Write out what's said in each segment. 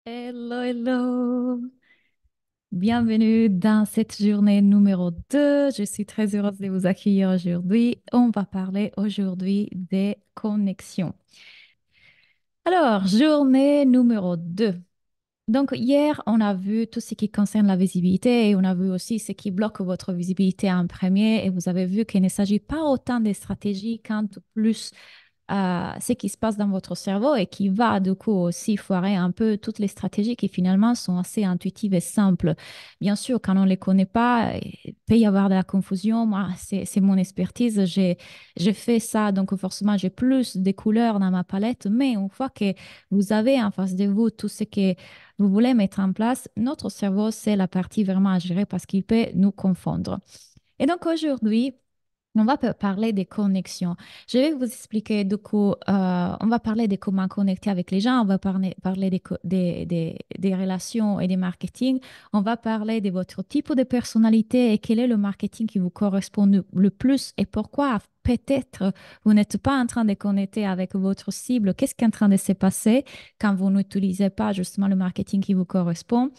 Hello, hello. Bienvenue dans cette journée numéro 2. Je suis très heureuse de vous accueillir aujourd'hui. On va parler aujourd'hui des connexions. Alors, journée numéro 2. Donc, hier, on a vu tout ce qui concerne la visibilité et on a vu aussi ce qui bloque votre visibilité en premier. Et vous avez vu qu'il ne s'agit pas autant des stratégies quant plus à ce qui se passe dans votre cerveau et qui va du coup aussi foirer un peu toutes les stratégies qui finalement sont assez intuitives et simples. Bien sûr, quand on ne les connaît pas, il peut y avoir de la confusion. Moi, c'est mon expertise. J'ai fait ça, donc forcément, j'ai plus de couleurs dans ma palette. Mais une fois que vous avez en face de vous tout ce que vous voulez mettre en place, notre cerveau, c'est la partie vraiment à gérer parce qu'il peut nous confondre. Et donc aujourd'hui, on va parler des connexions. Je vais vous expliquer du coup, on va parler de comment connecter avec les gens, on va parler des relations et des marketing, on va parler de votre type de personnalité et quel est le marketing qui vous correspond le plus et pourquoi peut-être vous n'êtes pas en train de connecter avec votre cible, qu'est-ce qui est en train de se passer quand vous n'utilisez pas justement le marketing qui vous correspond.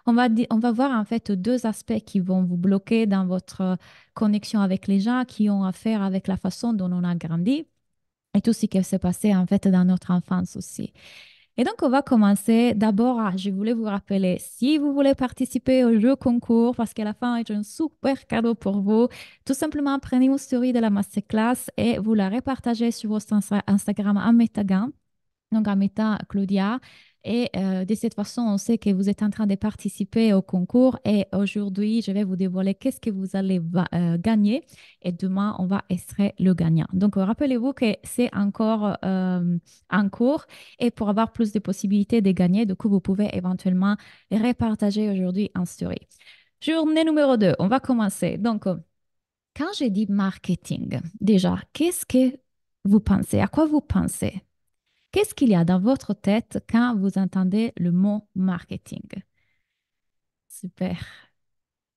On va voir en fait deux aspects qui vont vous bloquer dans votre connexion avec les gens, qui ont affaire avec la façon dont on a grandi et tout ce qui s'est passé en fait dans notre enfance aussi. Et donc, on va commencer d'abord. Je voulais vous rappeler, si vous voulez participer au jeu concours, parce qu'à la fin, j'ai un super cadeau pour vous, tout simplement prenez une story de la masterclass et vous la repartagez sur votre Instagram en Metagan donc Amita, Claudia. Et de cette façon, on sait que vous êtes en train de participer au concours. Et aujourd'hui, je vais vous dévoiler qu'est-ce que vous allez gagner. Et demain, on va extraire le gagnant. Donc, rappelez-vous que c'est encore en cours. Et pour avoir plus de possibilités de gagner, du coup, vous pouvez éventuellement repartager aujourd'hui en story. Journée numéro 2, on va commencer. Donc, quand j'ai dit marketing, déjà, qu'est-ce que vous pensez? À quoi vous pensez? Qu'est-ce qu'il y a dans votre tête quand vous entendez le mot marketing? Super.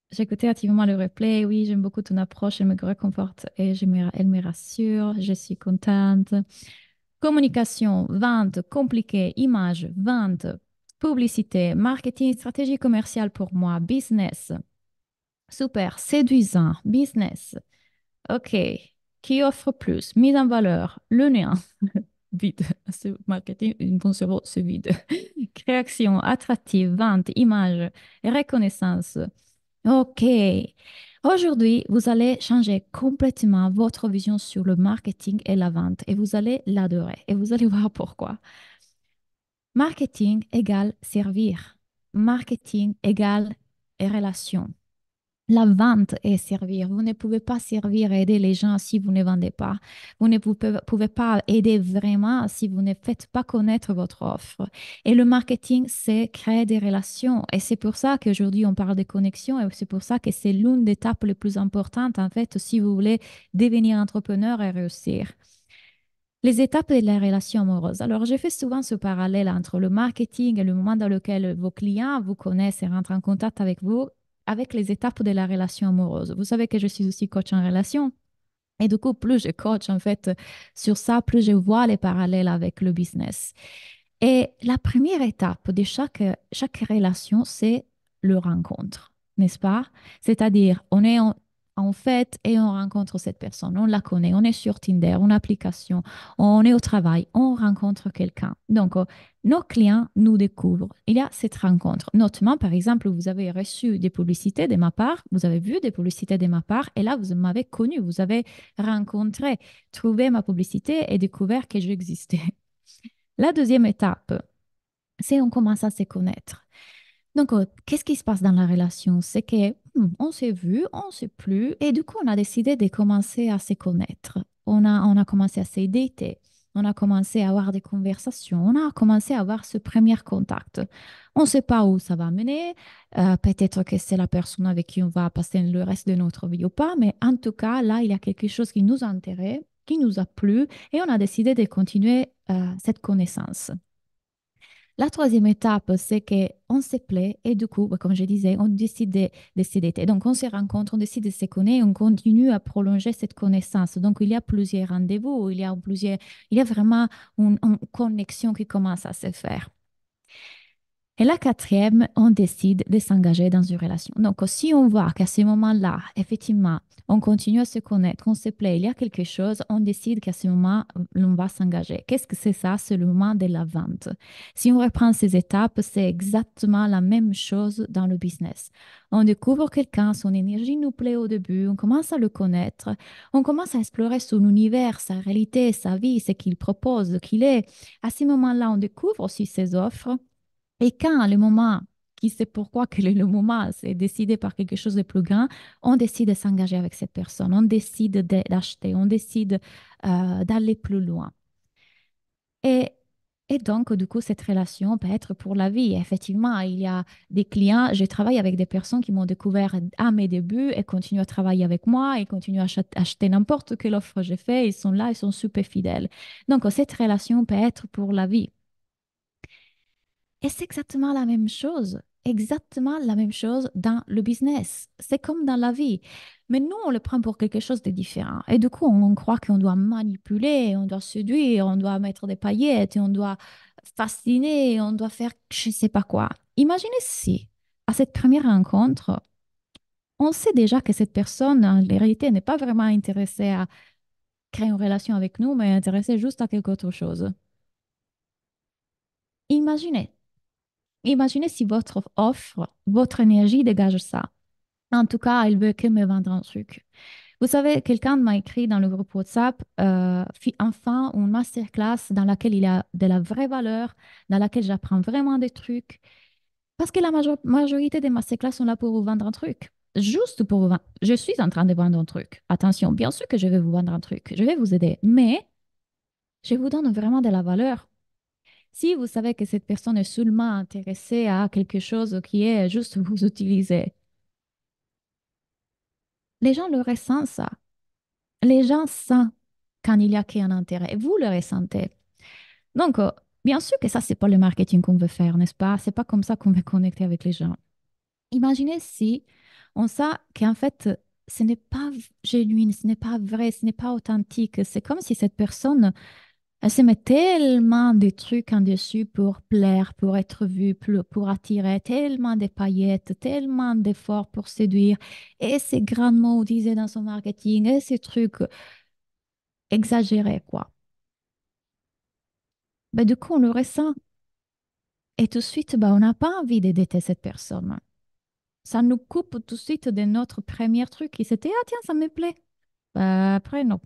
J'écoutais activement le replay. Oui, j'aime beaucoup ton approche. Elle me réconforte et elle me rassure. Je suis contente. Communication, vente, compliqué, image, vente, publicité, marketing, stratégie commerciale pour moi, business. Super. Séduisant, business. OK. Qui offre plus? Mise en valeur, le néant. Vide. Ce marketing, mon cerveau, c'est vide. Création, attractive, vente, image, reconnaissance. OK. Aujourd'hui, vous allez changer complètement votre vision sur le marketing et la vente et vous allez l'adorer. Et vous allez voir pourquoi. Marketing égale servir. Marketing égale relation. La vente est servir. Vous ne pouvez pas servir et aider les gens si vous ne vendez pas. Vous ne pouvez pas aider vraiment si vous ne faites pas connaître votre offre. Et le marketing, c'est créer des relations. Et c'est pour ça qu'aujourd'hui, on parle de connexion et c'est pour ça que c'est l'une des étapes les plus importantes, en fait, si vous voulez devenir entrepreneur et réussir. Les étapes de la relation amoureuse. Alors, je fais souvent ce parallèle entre le marketing et le moment dans lequel vos clients vous connaissent et rentrent en contact avec vous, avec les étapes de la relation amoureuse. Vous savez que je suis aussi coach en relation. Et du coup, plus je coach en fait sur ça, plus je vois les parallèles avec le business. Et la première étape de chaque relation, c'est le rencontre, n'est-ce pas? C'est-à-dire, on est en fait et on rencontre cette personne, on la connaît, on est sur Tinder, une application, on est au travail, on rencontre quelqu'un. Donc, nos clients nous découvrent. Il y a cette rencontre. Notamment, par exemple, vous avez reçu des publicités de ma part, vous avez vu des publicités de ma part, et là, vous m'avez connu, vous avez rencontré, trouvé ma publicité et découvert que j'existais. La deuxième étape, c'est on commence à se connaître. Donc, qu'est-ce qui se passe dans la relation? C'est que on s'est vu, on ne sait plus, et du coup, on a décidé de commencer à se connaître. On a commencé à se dater, on a commencé à avoir des conversations, on a commencé à avoir ce premier contact. On ne sait pas où ça va mener, peut-être que c'est la personne avec qui on va passer le reste de notre vie ou pas, mais en tout cas, là, il y a quelque chose qui nous intéresse, qui nous a plu, et on a décidé de continuer cette connaissance. La troisième étape, c'est qu'on se plaît et du coup, bah, comme je disais, on décide de se dater. Donc, on se rencontre, on décide de se connaître, on continue à prolonger cette connaissance. Donc, il y a plusieurs rendez-vous, il y a vraiment une connexion qui commence à se faire. Et la quatrième, on décide de s'engager dans une relation. Donc, si on voit qu'à ce moment-là, effectivement, on continue à se connaître, on se plaît, il y a quelque chose, on décide qu'à ce moment, on va s'engager. Qu'est-ce que c'est ça? C'est le moment de la vente. Si on reprend ces étapes, c'est exactement la même chose dans le business. On découvre quelqu'un, son énergie nous plaît au début, on commence à le connaître, on commence à explorer son univers, sa réalité, sa vie, ce qu'il propose, qui est. À ce moment-là, on découvre aussi ses offres. Et quand le moment, qui sait pourquoi que le moment, c'est décidé par quelque chose de plus grand, on décide de s'engager avec cette personne, on décide d'acheter, on décide d'aller plus loin. Et, et donc, du coup, cette relation peut être pour la vie. Effectivement, il y a des clients, je travaille avec des personnes qui m'ont découvert à mes débuts et continuent à travailler avec moi et continuent à acheter n'importe quelle offre que j'ai fait. Ils sont là, ils sont super fidèles. Donc, cette relation peut être pour la vie. Et c'est exactement la même chose dans le business. C'est comme dans la vie. Mais nous, on le prend pour quelque chose de différent. Et du coup, on croit qu'on doit manipuler, on doit séduire, on doit mettre des paillettes, et on doit fasciner, on doit faire je ne sais pas quoi. Imaginez si, à cette première rencontre, on sait déjà que cette personne, en réalité, n'est pas vraiment intéressée à créer une relation avec nous, mais intéressée juste à quelque autre chose. Imaginez. Imaginez si votre offre, votre énergie dégage ça. En tout cas, elle veut que me vendre un truc. Vous savez, quelqu'un m'a écrit dans le groupe WhatsApp, enfin, une masterclass dans laquelle il y a de la vraie valeur, dans laquelle j'apprends vraiment des trucs. Parce que la majorité des masterclass sont là pour vous vendre un truc. Juste pour vous vendre. Je suis en train de vendre un truc. Attention, bien sûr que je vais vous vendre un truc. Je vais vous aider. Mais je vous donne vraiment de la valeur. Si vous savez que cette personne est seulement intéressée à quelque chose qui est juste vous utiliser, les gens le ressentent ça. Les gens sentent quand il y a qu'un intérêt. Vous le ressentez. Donc, bien sûr que ça, c'est pas le marketing qu'on veut faire, n'est-ce pas? C'est pas comme ça qu'on veut connecter avec les gens. Imaginez si on sait qu'en fait, ce n'est pas genuine, ce n'est pas vrai, ce n'est pas authentique. C'est comme si cette personne elle se met tellement de trucs en dessus pour plaire, pour être vue, pour attirer, tellement de paillettes, tellement d'efforts pour séduire, et ces grands mots disés dans son marketing, et ces trucs exagérés, quoi. Ben, du coup, on le ressent. Et tout de suite, ben, on n'a pas envie d'aider cette personne. Ça nous coupe tout de suite de notre premier truc qui c'était, ah tiens, ça me plaît. Ben, après, non.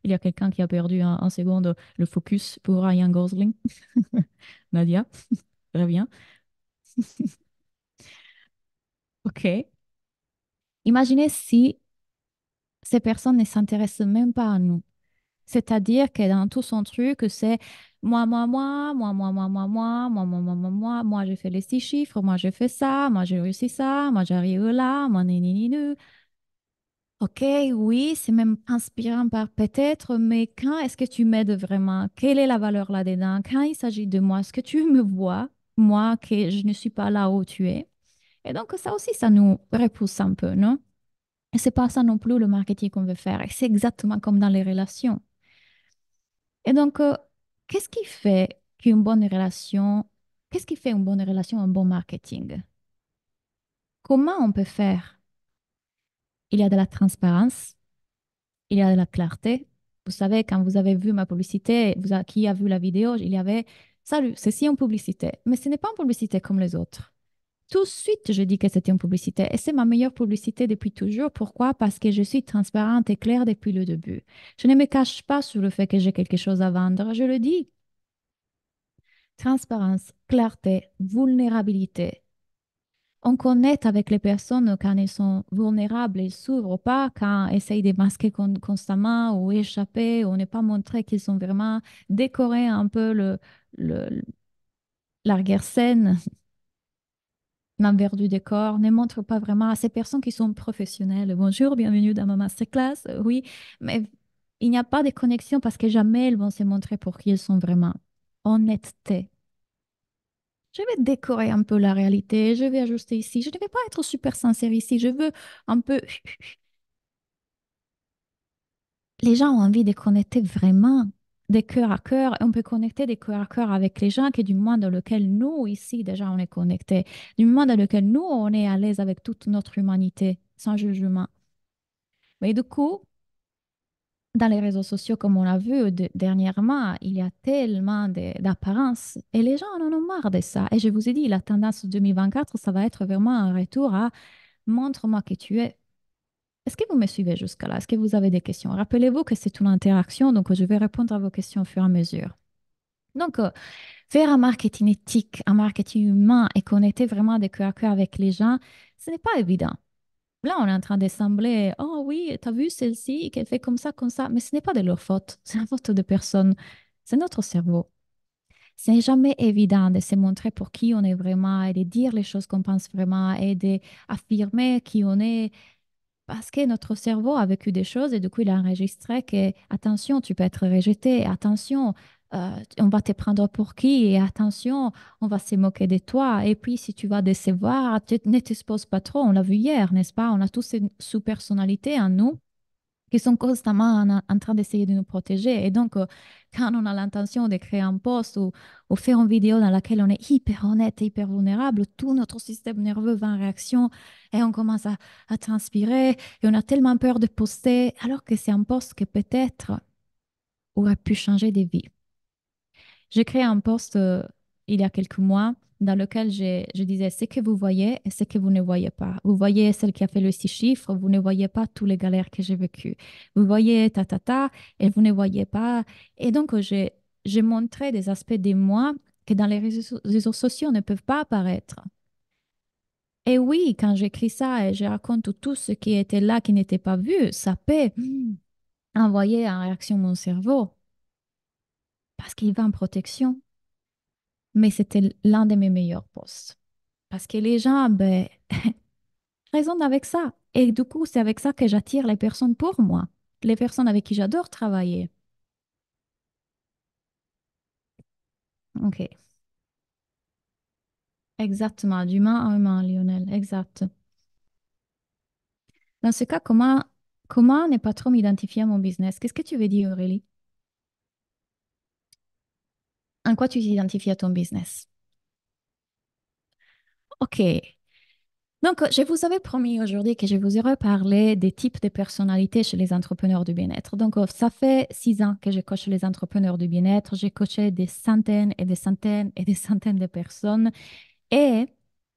Il y a quelqu'un qui a perdu en seconde le focus pour Ryan Gosling. Nadia, reviens. OK. Imaginez si ces personnes ne s'intéressent même pas à nous. C'est-à-dire que dans tout son truc, c'est moi, j'ai fait les 6 chiffres, moi, j'ai fait ça, moi, j'ai réussi ça, moi, j'arrive là, moi, ni, ni, ni, ni. Ok, oui, c'est même inspirant par peut-être, mais quand est-ce que tu m'aides vraiment? Quelle est la valeur là-dedans? Quand il s'agit de moi, est-ce que tu me vois, moi, que je ne suis pas là où tu es? Et donc, ça aussi, ça nous repousse un peu, non? Et c'est pas ça non plus le marketing qu'on veut faire. Et c'est exactement comme dans les relations. Et donc, qu'est-ce qui fait qu'une bonne relation, qu'est-ce qui fait une bonne relation, un bon marketing? Comment on peut faire? Il y a de la transparence, il y a de la clarté. Vous savez, quand vous avez vu ma publicité, qui a vu la vidéo, il y avait, salut, ceci en publicité. Mais ce n'est pas une publicité comme les autres. Tout de suite, je dis que c'était une publicité. Et c'est ma meilleure publicité depuis toujours. Pourquoi? Parce que je suis transparente et claire depuis le début. Je ne me cache pas sur le fait que j'ai quelque chose à vendre. Je le dis. Transparence, clarté, vulnérabilité. On connecte avec les personnes quand elles sont vulnérables, elles s'ouvrent pas, quand elles essayent de masquer constamment ou échapper ou ne pas montrer qu'ils sont vraiment décorés un peu le- l'arrière-scène, l'envers du décor, ne montrent pas vraiment à ces personnes qui sont professionnelles. Bonjour, bienvenue dans ma masterclass. Oui, mais il n'y a pas de connexion parce que jamais elles vont se montrer pour qui elles sont vraiment. Honnêteté. Je vais décorer un peu la réalité, je vais ajuster ici. Je ne vais pas être super sincère ici. Je veux un peu... Les gens ont envie de connecter vraiment. des cœurs à cœur, on peut connecter des cœurs à cœur avec les gens, que du moment dans lequel nous, ici, déjà, on est connectés, du moment dans lequel nous, on est à l'aise avec toute notre humanité, sans jugement. Mais du coup, dans les réseaux sociaux, comme on l'a vu dernièrement, il y a tellement d'apparences et les gens en ont marre de ça. Et je vous ai dit, la tendance 2024, ça va être vraiment un retour à montre-moi qui tu es. Est-ce que vous me suivez jusqu'à là? Est-ce que vous avez des questions? Rappelez-vous que c'est une interaction, donc je vais répondre à vos questions au fur et à mesure. Donc, faire un marketing éthique, un marketing humain et connecter vraiment de cœur à cœur avec les gens, ce n'est pas évident. Là, on est en train d'assembler, oh oui, t'as vu celle-ci qu'elle fait comme ça, mais ce n'est pas de leur faute, c'est la faute de personne, c'est notre cerveau. Ce n'est jamais évident de se montrer pour qui on est vraiment et de dire les choses qu'on pense vraiment et d'affirmer qui on est parce que notre cerveau a vécu des choses et du coup, il a enregistré que, attention, tu peux être rejeté, attention, on va te prendre pour qui, et attention, on va se moquer de toi. Et puis, si tu vas décevoir, ne t'expose pas trop. On l'a vu hier, n'est-ce pas? On a tous ces sous-personnalités en nous qui sont constamment en train d'essayer de nous protéger. Et donc, quand on a l'intention de créer un post ou faire une vidéo dans laquelle on est hyper honnête et hyper vulnérable, tout notre système nerveux va en réaction et on commence à transpirer et on a tellement peur de poster, alors que c'est un post que peut-être aurait pu changer des vies. J'ai créé un post il y a quelques mois dans lequel je disais ce que vous voyez et ce que vous ne voyez pas. Vous voyez celle qui a fait le 6 chiffres, vous ne voyez pas toutes les galères que j'ai vécues. Vous voyez ta et vous ne voyez pas. Et donc, j'ai montré des aspects de moi que dans les réseaux sociaux ne peuvent pas apparaître. Et oui, quand j'écris ça et je raconte tout ce qui était là, qui n'était pas vu, ça peut envoyer en réaction mon cerveau parce qu'il va en protection. Mais c'était l'un de mes meilleurs posts. Parce que les gens, ben, raisonnent avec ça. Et du coup, c'est avec ça que j'attire les personnes pour moi, les personnes avec qui j'adore travailler. OK. Exactement, d'humain à humain, Lionel. Exact. Dans ce cas, comment ne pas trop m'identifier à mon business? Qu'est-ce que tu veux dire, Aurélie? En quoi tu t'identifies à ton business? OK. Donc, je vous avais promis aujourd'hui que je vous aurais parlé des types de personnalités chez les entrepreneurs du bien-être. Donc, ça fait 6 ans que je coach les entrepreneurs du bien-être. J'ai coaché des centaines et des centaines et des centaines de personnes. Et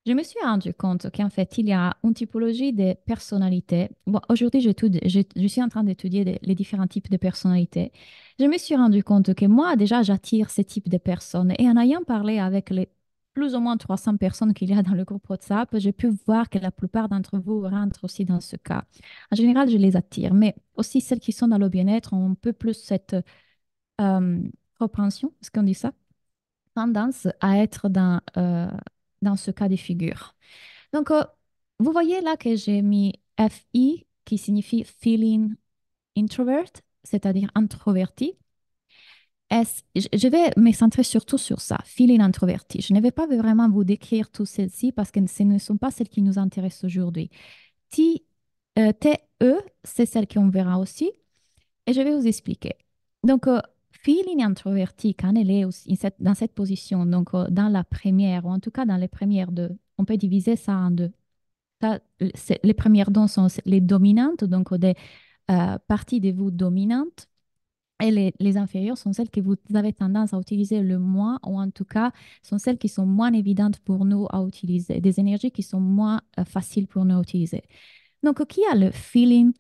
je me suis rendu compte qu'en fait, il y a une typologie de personnalités. Bon, aujourd'hui, je suis en train d'étudier les différents types de personnalités. Je me suis rendu compte que moi, déjà, j'attire ces types de personnes. Et en ayant parlé avec les plus ou moins 300 personnes qu'il y a dans le groupe WhatsApp, j'ai pu voir que la plupart d'entre vous rentrent aussi dans ce cas. En général, je les attire, mais aussi celles qui sont dans le bien-être ont un peu plus cette euh, propension, est-ce qu'on dit ça? Tendance à être dans ce cas de figure. Donc, vous voyez là que j'ai mis FI qui signifie Feeling Introvert, c'est-à-dire introverti. Je vais me centrer surtout sur ça, feeling introverti. Je ne vais pas vraiment vous décrire toutes celles-ci parce que ce ne sont pas celles qui nous intéressent aujourd'hui. TE, c'est celle qu'on verra aussi. Et je vais vous expliquer. Donc, feeling introverti, quand elle est dans cette position, donc dans la première, ou en tout cas dans les premières deux, on peut diviser ça en deux. Les premières deux sont les dominantes, donc des parties de vous dominantes. Et les inférieures sont celles que vous avez tendance à utiliser le moins, ou en tout cas, sont celles qui sont moins évidentes pour nous à utiliser, des énergies qui sont moins faciles pour nous à utiliser. Donc, qui a le feeling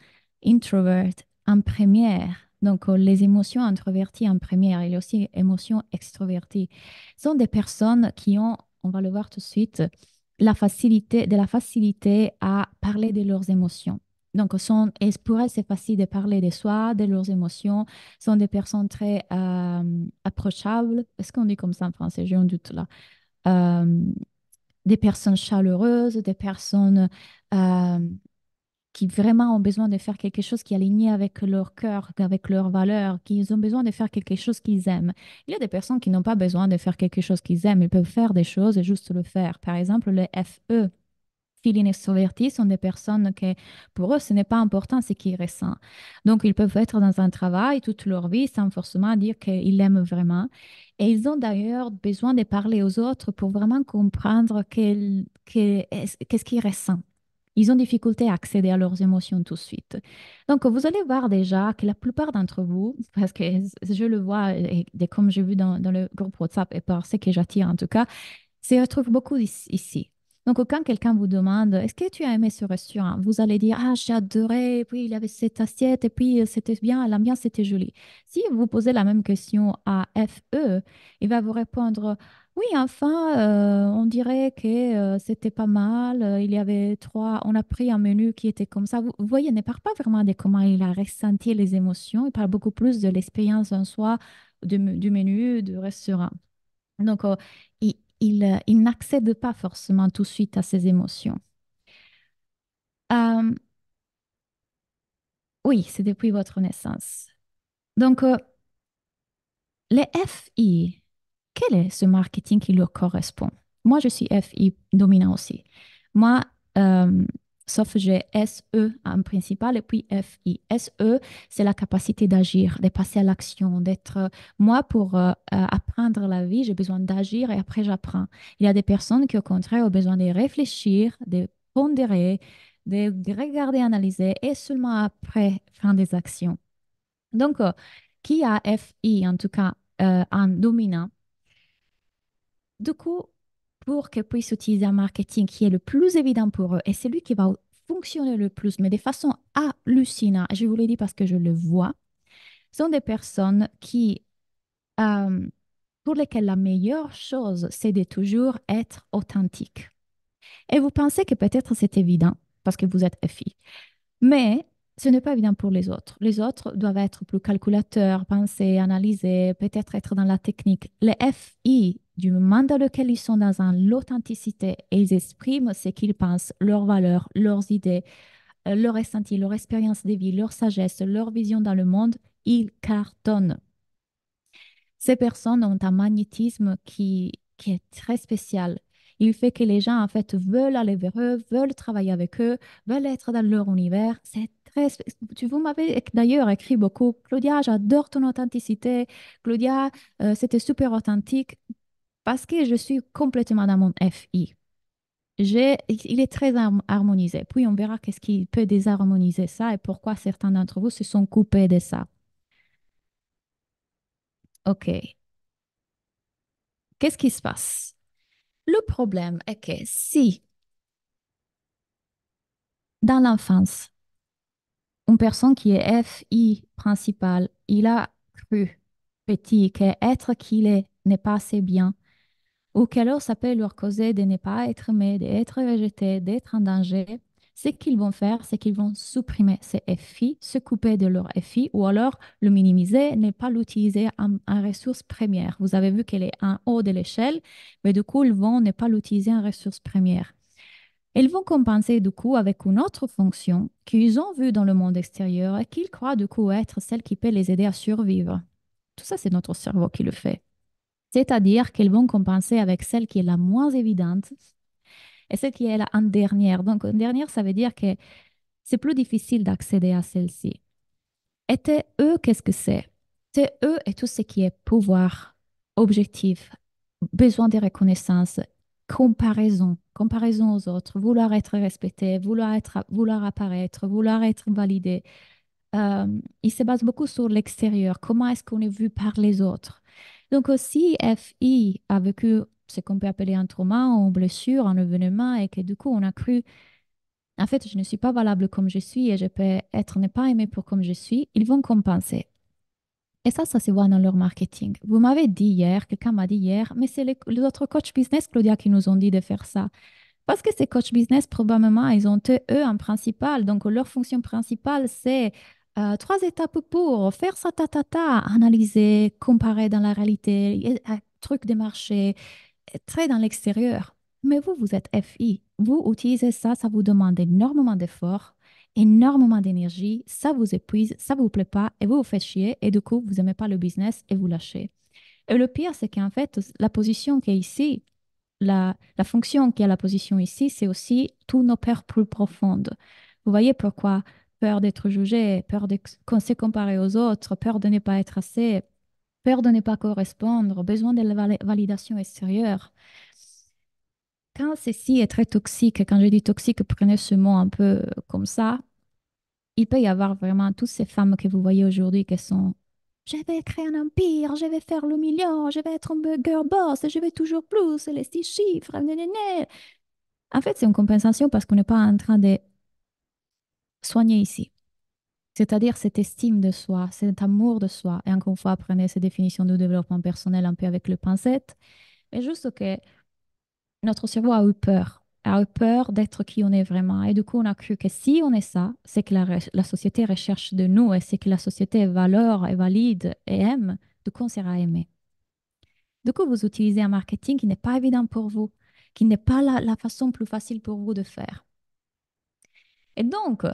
introvert en première? Donc, les émotions introverties en première et aussi émotions extroverties sont des personnes qui ont, on va le voir tout de suite, la facilité à parler de leurs émotions. Donc, et pour elles, c'est facile de parler de soi, de leurs émotions. Sont des personnes très approchables. Est-ce qu'on dit comme ça en français? J'ai un doute là. Euh, des personnes chaleureuses, des personnes euh, qui vraiment ont besoin de faire quelque chose qui est aligné avec leur cœur, avec leurs valeurs, qui ont besoin de faire quelque chose qu'ils aiment. Il y a des personnes qui n'ont pas besoin de faire quelque chose qu'ils aiment, ils peuvent faire des choses et juste le faire. Par exemple, le FE, style inextroverti sont des personnes que, pour eux, ce n'est pas important ce qu'ils ressentent. Donc, ils peuvent être dans un travail toute leur vie sans forcément dire qu'ils l'aiment vraiment. Et ils ont d'ailleurs besoin de parler aux autres pour vraiment comprendre qu'est-ce qu'ils ressentent. Ils ont difficulté à accéder à leurs émotions tout de suite. Donc, vous allez voir déjà que la plupart d'entre vous, parce que je le vois, et comme j'ai vu dans le groupe WhatsApp et par ce que j'attire en tout cas, se retrouve beaucoup ici. Donc, quand quelqu'un vous demande, est-ce que tu as aimé ce restaurant? Vous allez dire, ah, j'ai adoré, et puis il y avait cette assiette, et puis c'était bien, l'ambiance était jolie. Si vous posez la même question à FE, il va vous répondre, oui, enfin, on dirait que c'était pas mal. Il y avait trois, on a pris un menu qui était comme ça. Vous voyez, il ne parle pas vraiment de comment il a ressenti les émotions, il parle beaucoup plus de l'expérience en soi, du menu, du restaurant. Donc, il n'accède pas forcément tout de suite à ses émotions. Euh, oui, c'est depuis votre naissance. Donc, les FI, quel est ce marketing qui leur correspond? Moi, je suis FI dominant aussi. Moi, euh, sauf j'ai SE en principal et puis FI. SE, c'est la capacité d'agir, de passer à l'action, d'être... Moi, pour apprendre la vie, j'ai besoin d'agir et après, j'apprends. Il y a des personnes qui, au contraire, ont besoin de réfléchir, de pondérer, de regarder, analyser et seulement après faire des actions. Donc, qui a FI, en tout cas, en dominant, du coup, pour qu'ils puissent utiliser un marketing qui est le plus évident pour eux et celui qui va fonctionner le plus, mais de façon hallucinante, je vous l'ai dit parce que je le vois, sont des personnes euh, pour lesquelles la meilleure chose, c'est de toujours être authentique. Et vous pensez que peut-être c'est évident parce que vous êtes FI. Mais ce n'est pas évident pour les autres. Les autres doivent être plus calculateurs, penser, analyser, peut-être être dans la technique. Les FI, du moment dans lequel ils sont dans l'authenticité et ils expriment ce qu'ils pensent, leurs valeurs, leurs idées, leurs ressentis, leur expérience de vie, leur sagesse, leur vision dans le monde, ils cartonnent. Ces personnes ont un magnétisme qui est très spécial. Il fait que les gens, en fait, veulent aller vers eux, veulent travailler avec eux, veulent être dans leur univers. C'est très... Vous m'avez d'ailleurs écrit beaucoup, Claudia, j'adore ton authenticité. Claudia, c'était super authentique parce que je suis complètement dans mon FI. Il est très harmonisé. Puis on verra qu'est-ce qui peut désharmoniser ça et pourquoi certains d'entre vous se sont coupés de ça. OK. Qu'est-ce qui se passe? Le problème est que si, dans l'enfance, une personne qui est FI principale, il a cru petit qu'être qu'il est n'est pas assez bien, ou qu'alors ça peut leur causer de ne pas être aimé, d'être rejeté, d'être en danger, ce qu'ils vont faire, c'est qu'ils vont supprimer ces FI, se couper de leur FI, ou alors le minimiser, ne pas l'utiliser en ressource première. Vous avez vu qu'elle est en haut de l'échelle, mais du coup, ils vont ne pas l'utiliser en ressource première. Ils vont compenser du coup avec une autre fonction qu'ils ont vue dans le monde extérieur et qu'ils croient du coup être celle qui peut les aider à survivre. Tout ça, c'est notre cerveau qui le fait. C'est-à-dire qu'ils vont compenser avec celle qui est la moins évidente et celle qui est la en dernière. Donc, en dernière, ça veut dire que c'est plus difficile d'accéder à celle-ci. Et eux, qu'est-ce que c'est? C'est eux et tout ce qui est pouvoir, objectif, besoin de reconnaissance, comparaison aux autres, vouloir être respecté, vouloir apparaître, vouloir être validé. Il se base beaucoup sur l'extérieur. Comment est-ce qu'on est vu par les autres? Donc aussi, FI a vécu ce qu'on peut appeler un trauma, ou une blessure, un événement, et que du coup, on a cru, en fait, je ne suis pas valable comme je suis et je peux être ne pas aimé pour comme je suis. Ils vont compenser. Et ça se voit dans leur marketing. Vous m'avez dit hier, quelqu'un m'a dit hier, mais c'est les autres coachs business, Claudia, qui nous ont dit de faire ça. Parce que ces coachs business, probablement, ils ont eux en principal. Donc, leur fonction principale, c'est trois étapes pour faire ça, analyser, comparer dans la réalité, truc des marchés, très dans l'extérieur. Mais vous, vous êtes FI. Vous utilisez ça, ça vous demande énormément d'efforts, énormément d'énergie, ça vous épuise, ça vous plaît pas et vous vous faites chier et du coup, vous n'aimez pas le business et vous lâchez. Et le pire, c'est qu'en fait, la position qui est ici, la fonction qui a la position ici, c'est aussi tous nos peurs plus profondes. Vous voyez pourquoi peur d'être jugé, peur de se comparer aux autres, peur de ne pas être assez, peur de ne pas correspondre, besoin de la validation extérieure. Quand ceci est très toxique, quand je dis toxique, prenez ce mot un peu comme ça, il peut y avoir vraiment toutes ces femmes que vous voyez aujourd'hui qui sont je vais créer un empire, je vais faire le million, je vais être un burger boss, je vais toujours plus, les 6 chiffres, nanana. En fait, c'est une compensation parce qu'on n'est pas en train de soigner ici. C'est-à-dire cette estime de soi, cet amour de soi. Et encore une fois, prenez ces définitions de développement personnel un peu avec le pincette. Mais juste que notre cerveau a eu peur d'être qui on est vraiment. Et du coup, on a cru que si on est ça, c'est que la société recherche de nous et c'est que la société valore et valide et aime. Du coup, on sera aimé. Du coup, vous utilisez un marketing qui n'est pas évident pour vous, qui n'est pas la façon plus facile pour vous de faire. Et donc,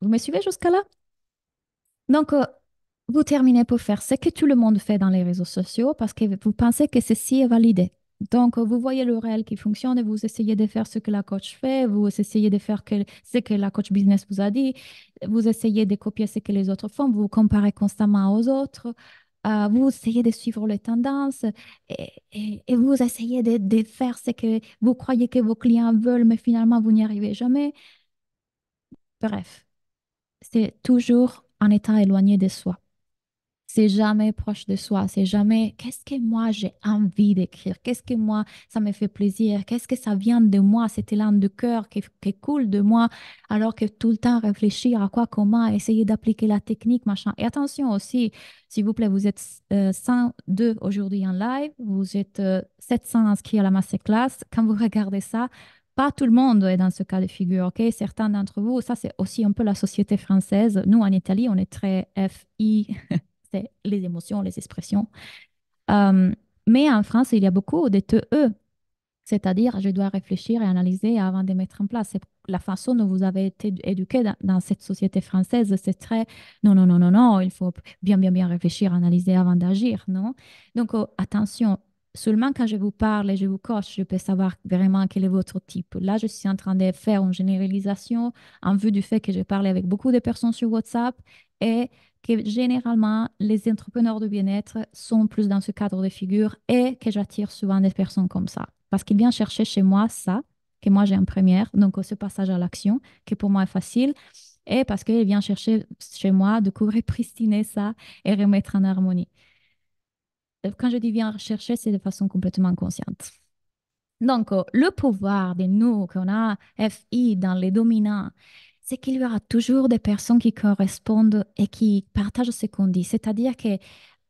vous me suivez jusqu'à là? Donc, vous terminez pour faire ce que tout le monde fait dans les réseaux sociaux parce que vous pensez que ceci est validé. Donc, vous voyez le réel qui fonctionne et vous essayez de faire ce que la coach fait, vous essayez de faire ce que la coach business vous a dit, vous essayez de copier ce que les autres font, vous vous comparez constamment aux autres, vous essayez de suivre les tendances et vous essayez de faire ce que vous croyez que vos clients veulent, mais finalement, vous n'y arrivez jamais. Bref, c'est toujours un état éloigné de soi. C'est jamais proche de soi, c'est jamais qu'est-ce que moi j'ai envie d'écrire, qu'est-ce que moi ça me fait plaisir, qu'est-ce que ça vient de moi, cet élan de cœur qui coule de moi, alors que tout le temps réfléchir à quoi, comment, essayer d'appliquer la technique, machin. Et attention aussi, s'il vous plaît, vous êtes 102 aujourd'hui en live, vous êtes 700 inscrits à la masterclass. Quand vous regardez ça, pas tout le monde est dans ce cas de figure, ok? Certains d'entre vous, ça c'est aussi un peu la société française. Nous, en Italie, on est très FI c'est les émotions, les expressions. Euh, mais en France, il y a beaucoup de TE, c'est-à-dire je dois réfléchir et analyser avant de mettre en place. C'est la façon dont vous avez été éduqué dans cette société française, c'est très non, non, non, non, non, il faut bien, bien, bien réfléchir, analyser avant d'agir, non? Donc, attention, seulement quand je vous parle et je vous coach, je peux savoir vraiment quel est votre type. Là, je suis en train de faire une généralisation en vue du fait que je parle avec beaucoup de personnes sur WhatsApp et que généralement, les entrepreneurs de bien-être sont plus dans ce cadre de figure et que j'attire souvent des personnes comme ça. Parce qu'ils viennent chercher chez moi ça, que moi j'ai en première, donc ce passage à l'action, qui pour moi est facile, et parce qu'ils viennent chercher chez moi de couvrir, pristiner ça et remettre en harmonie. Quand je dis viens chercher, c'est de façon complètement consciente. Donc, le pouvoir de nous qu'on a FI dans les dominants, c'est qu'il y aura toujours des personnes qui correspondent et qui partagent ce qu'on dit. C'est-à-dire que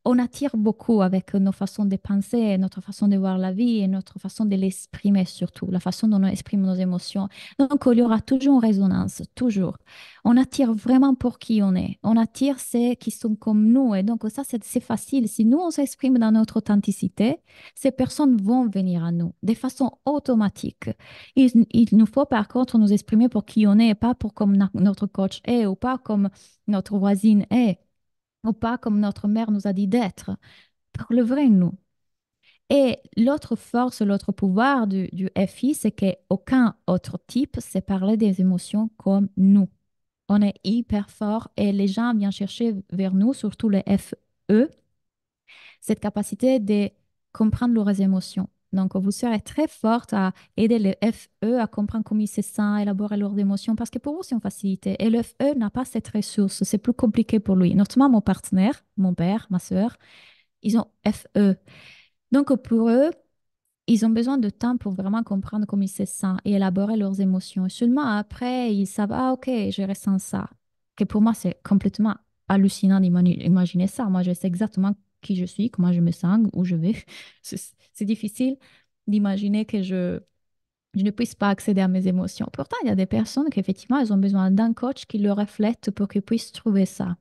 on attire beaucoup avec nos façons de penser, notre façon de voir la vie et notre façon de l'exprimer surtout, la façon dont on exprime nos émotions. Donc, il y aura toujours une résonance, toujours. On attire vraiment pour qui on est. On attire ceux qui sont comme nous. Et donc, ça, c'est facile. Si nous, on s'exprime dans notre authenticité, ces personnes vont venir à nous de façon automatique. Il nous faut par contre nous exprimer pour qui on est, pas pour comme notre coach est ou pas comme notre voisine est ou pas comme notre mère nous a dit d'être, pour le vrai nous. Et l'autre force, l'autre pouvoir du FI, c'est qu'aucun autre type sait parler des émotions comme nous. On est hyper fort et les gens viennent chercher vers nous, surtout les FE, cette capacité de comprendre leurs émotions. Donc, vous serez très forte à aider les FE à comprendre comment ils se sentent, à élaborer leurs émotions, parce que pour vous, c'est une facilité. Et le FE n'a pas cette ressource, c'est plus compliqué pour lui. Notamment mon partenaire, mon père, ma sœur, ils ont FE. Donc, pour eux, ils ont besoin de temps pour vraiment comprendre comment ils se sentent et élaborer leurs émotions. Et seulement après, ils savent, ah, ok, je ressens ça. Que pour moi, c'est complètement hallucinant d'imaginer ça. Moi, je sais exactement qui je suis, comment je me sens, où je vais. C'est difficile d'imaginer que je ne puisse pas accéder à mes émotions. Pourtant, il y a des personnes qui, effectivement, elles ont besoin d'un coach qui le reflète pour qu'ils puissent trouver ça.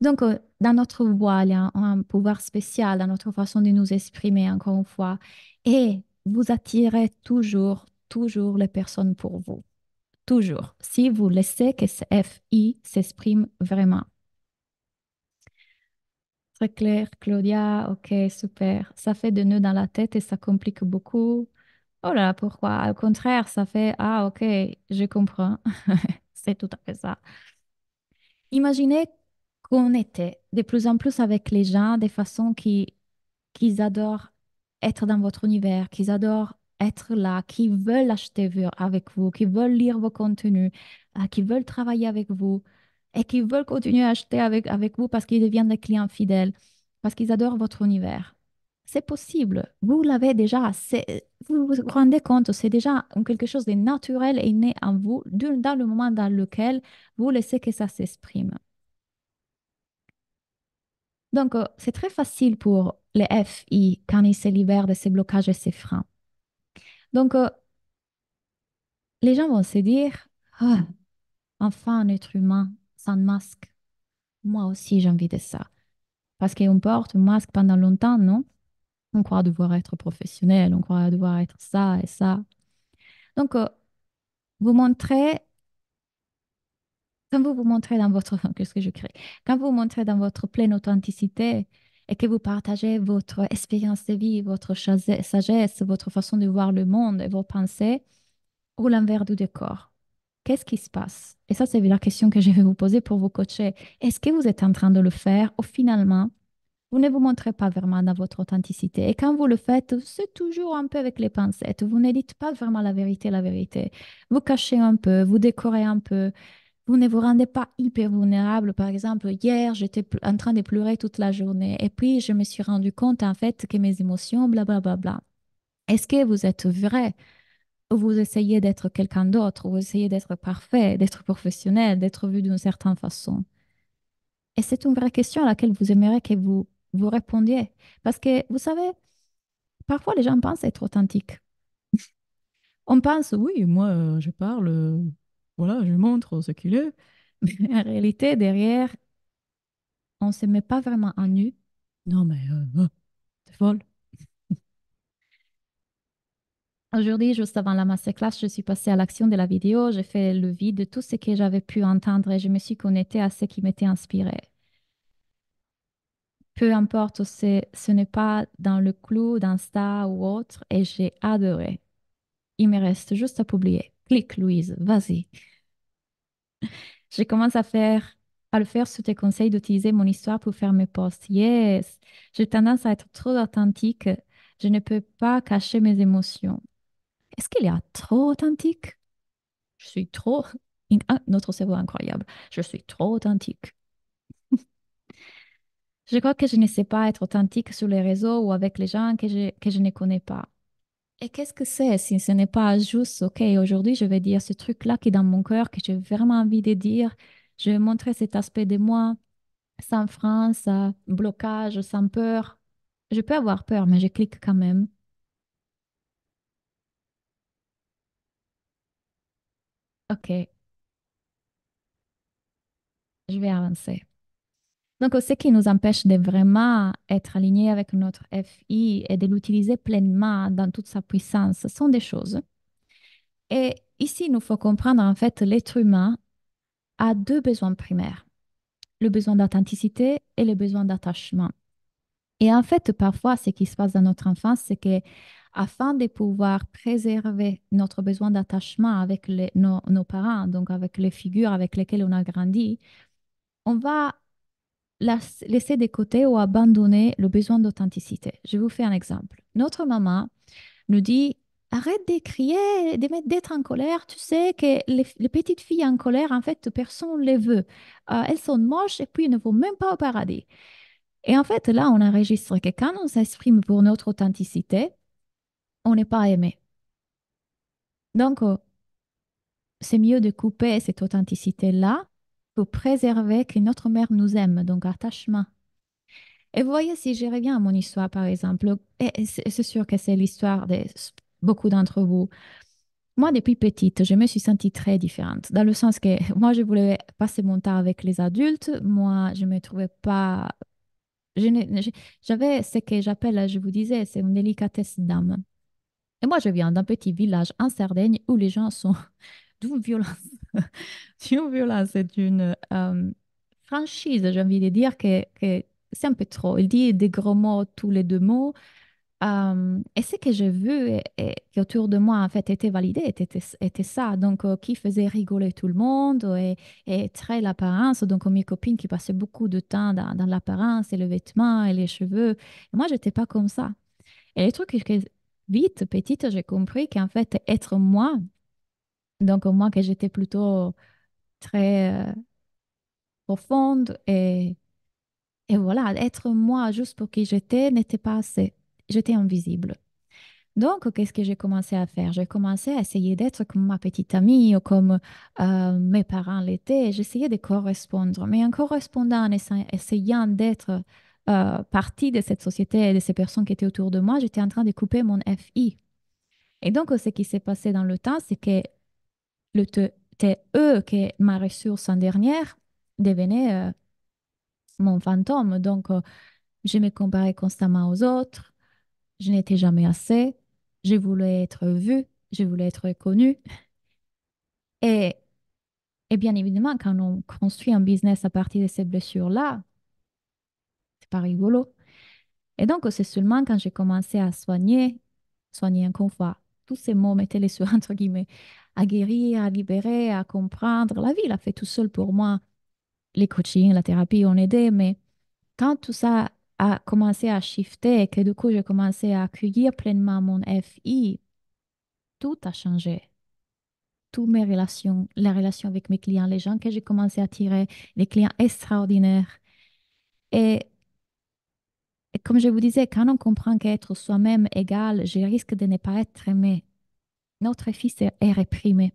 Donc, dans notre voix, il y a un pouvoir spécial dans notre façon de nous exprimer, encore une fois. Et vous attirez toujours, toujours les personnes pour vous. Toujours. Si vous laissez que ce FI s'exprime vraiment. Très clair, Claudia. Ok, super. Ça fait des nœuds dans la tête et ça complique beaucoup. Oh là là, pourquoi? Au contraire, ça fait, ah, ok, je comprends. C'est tout à fait ça. Imaginez qu'on était de plus en plus avec les gens de façon qu'ils adorent être dans votre univers, qu'ils adorent être là, qui veulent acheter avec vous, qui veulent lire vos contenus, qui veulent travailler avec vous et qui veulent continuer à acheter avec vous parce qu'ils deviennent des clients fidèles, parce qu'ils adorent votre univers. C'est possible. Vous l'avez déjà. Vous vous rendez compte, c'est déjà quelque chose de naturel et né en vous dans le moment dans lequel vous laissez que ça s'exprime. Donc, c'est très facile pour les FI quand ils se libèrent de ces blocages et ces freins. Donc, les gens vont se dire, ah, enfin un être humain sans masque. Moi aussi, j'ai envie de ça. Parce qu'on porte un masque pendant longtemps, non? On croit devoir être professionnel, on croit devoir être ça et ça. Donc, vous montrez, quand vous vous montrez dans votre, qu'est-ce que je crée? Quand vous vous montrez dans votre pleine authenticité et que vous partagez votre expérience de vie, votre sagesse, votre façon de voir le monde et vos pensées, ou l'envers du décor. Qu'est-ce qui se passe? Et ça, c'est la question que je vais vous poser pour vous coacher. Est-ce que vous êtes en train de le faire ou finalement, vous ne vous montrez pas vraiment dans votre authenticité? Et quand vous le faites, c'est toujours un peu avec les pincettes. Vous ne dites pas vraiment la vérité, la vérité. Vous cachez un peu, vous décorez un peu. Vous ne vous rendez pas hyper vulnérable. Par exemple, hier, j'étais en train de pleurer toute la journée. Et puis, je me suis rendu compte, en fait, que mes émotions, blablabla. Bla, bla, bla. Est-ce que vous êtes vrai? Vous essayez d'être quelqu'un d'autre, vous essayez d'être parfait, d'être professionnel, d'être vu d'une certaine façon. Et c'est une vraie question à laquelle vous aimeriez que vous répondiez. Parce que, vous savez, parfois les gens pensent être authentiques. On pense, oui, moi, je parle, voilà, je montre ce qu'il est. Mais en réalité, derrière, on ne se met pas vraiment à nu. Non, mais t'es folle. Aujourd'hui, juste avant la masterclass, je suis passée à l'action de la vidéo. J'ai fait le vide de tout ce que j'avais pu entendre et je me suis connectée à ce qui m'était inspiré. Peu importe, ce n'est pas dans le clou d'Insta ou autre, et j'ai adoré. Il me reste juste à publier. Clique, Louise, vas-y. Je commence à le faire sous tes conseils d'utiliser mon histoire pour faire mes posts. Yes, j'ai tendance à être trop authentique. Je ne peux pas cacher mes émotions. Est-ce qu'il y a trop authentique? Je suis trop... Ah, notre cerveau est incroyable. Je suis trop authentique. Je crois que je ne sais pas être authentique sur les réseaux ou avec les gens que je ne connais pas. Et qu'est-ce que c'est si ce n'est pas juste, OK, aujourd'hui, je vais dire ce truc-là qui est dans mon cœur, que j'ai vraiment envie de dire. Je vais montrer cet aspect de moi, sans frein, sans blocage, sans peur. Je peux avoir peur, mais je clique quand même. OK, je vais avancer. Donc, ce qui nous empêche de vraiment être alignés avec notre FI et de l'utiliser pleinement dans toute sa puissance, ce sont des choses. Et ici, il nous faut comprendre en fait l'être humain a deux besoins primaires, le besoin d'authenticité et le besoin d'attachement. Et en fait, parfois, ce qui se passe dans notre enfance, c'est que afin de pouvoir préserver notre besoin d'attachement avec nos parents, donc avec les figures avec lesquelles on a grandi, on va laisser de côté ou abandonner le besoin d'authenticité. Je vous fais un exemple. Notre maman nous dit, arrête de crier, d'être en colère. Tu sais que les petites filles en colère, en fait, personne ne les veut. Elles sont moches et puis elles ne vont même pas au paradis. Et en fait, là, on enregistre que quand on s'exprime pour notre authenticité, on n'est pas aimé. Donc, c'est mieux de couper cette authenticité-là pour préserver que notre mère nous aime, donc attachement. Et vous voyez, si je reviens à mon histoire, par exemple, et c'est sûr que c'est l'histoire de beaucoup d'entre vous. Moi, depuis petite, je me suis sentie très différente, dans le sens que moi, je voulais passer mon temps avec les adultes. Moi, je ne me trouvais pas... J'avais ce que j'appelle, je vous disais, c'est une délicatesse d'âme. Et moi, je viens d'un petit village en Sardaigne où les gens sont d'une violence, d'une violence et d'une franchise, j'ai envie de dire, que c'est un peu trop. Il dit des gros mots tous les 2 mots. Et ce que j'ai vu et qui autour de moi, en fait, était validé, était ça. Donc, qui faisait rigoler tout le monde et très l'apparence. Donc, mes copines qui passaient beaucoup de temps dans l'apparence et le vêtement et les cheveux. Et moi, j'étais pas comme ça. Et les trucs que vite, petite, j'ai compris qu'en fait, être moi, donc moi, que j'étais plutôt très profonde et voilà, être moi juste pour qui j'étais n'était pas assez. J'étais invisible. Donc, qu'est-ce que j'ai commencé à faire? J'ai commencé à essayer d'être comme ma petite amie ou comme mes parents l'étaient. J'essayais de correspondre, mais en correspondant, en essayant d'être partie de cette société et de ces personnes qui étaient autour de moi, j'étais en train de couper mon FI. Et donc, ce qui s'est passé dans le temps, c'est que le eux, qui est ma ressource en dernière, devenait mon fantôme. Donc, je me comparais constamment aux autres. Je n'étais jamais assez. Je voulais être vue. Je voulais être connue. Et, et bien évidemment, quand on construit un business à partir de ces blessures-là, c'est pas rigolo. Et donc, c'est seulement quand j'ai commencé à soigner encore une fois, tous ces mots, mettez-les sur entre guillemets, à guérir, à libérer, à comprendre. La vie l'a fait tout seul pour moi. Les coachings, la thérapie ont aidé, mais quand tout ça a commencé à shifter et que du coup, j'ai commencé à accueillir pleinement mon FI, tout a changé. Toutes mes relations, la relation avec mes clients, les gens que j'ai commencé à attirer, les clients extraordinaires. Et, et comme je vous disais, quand on comprend qu'être soi-même égal, je risque de ne pas être aimé. Notre fils est réprimé.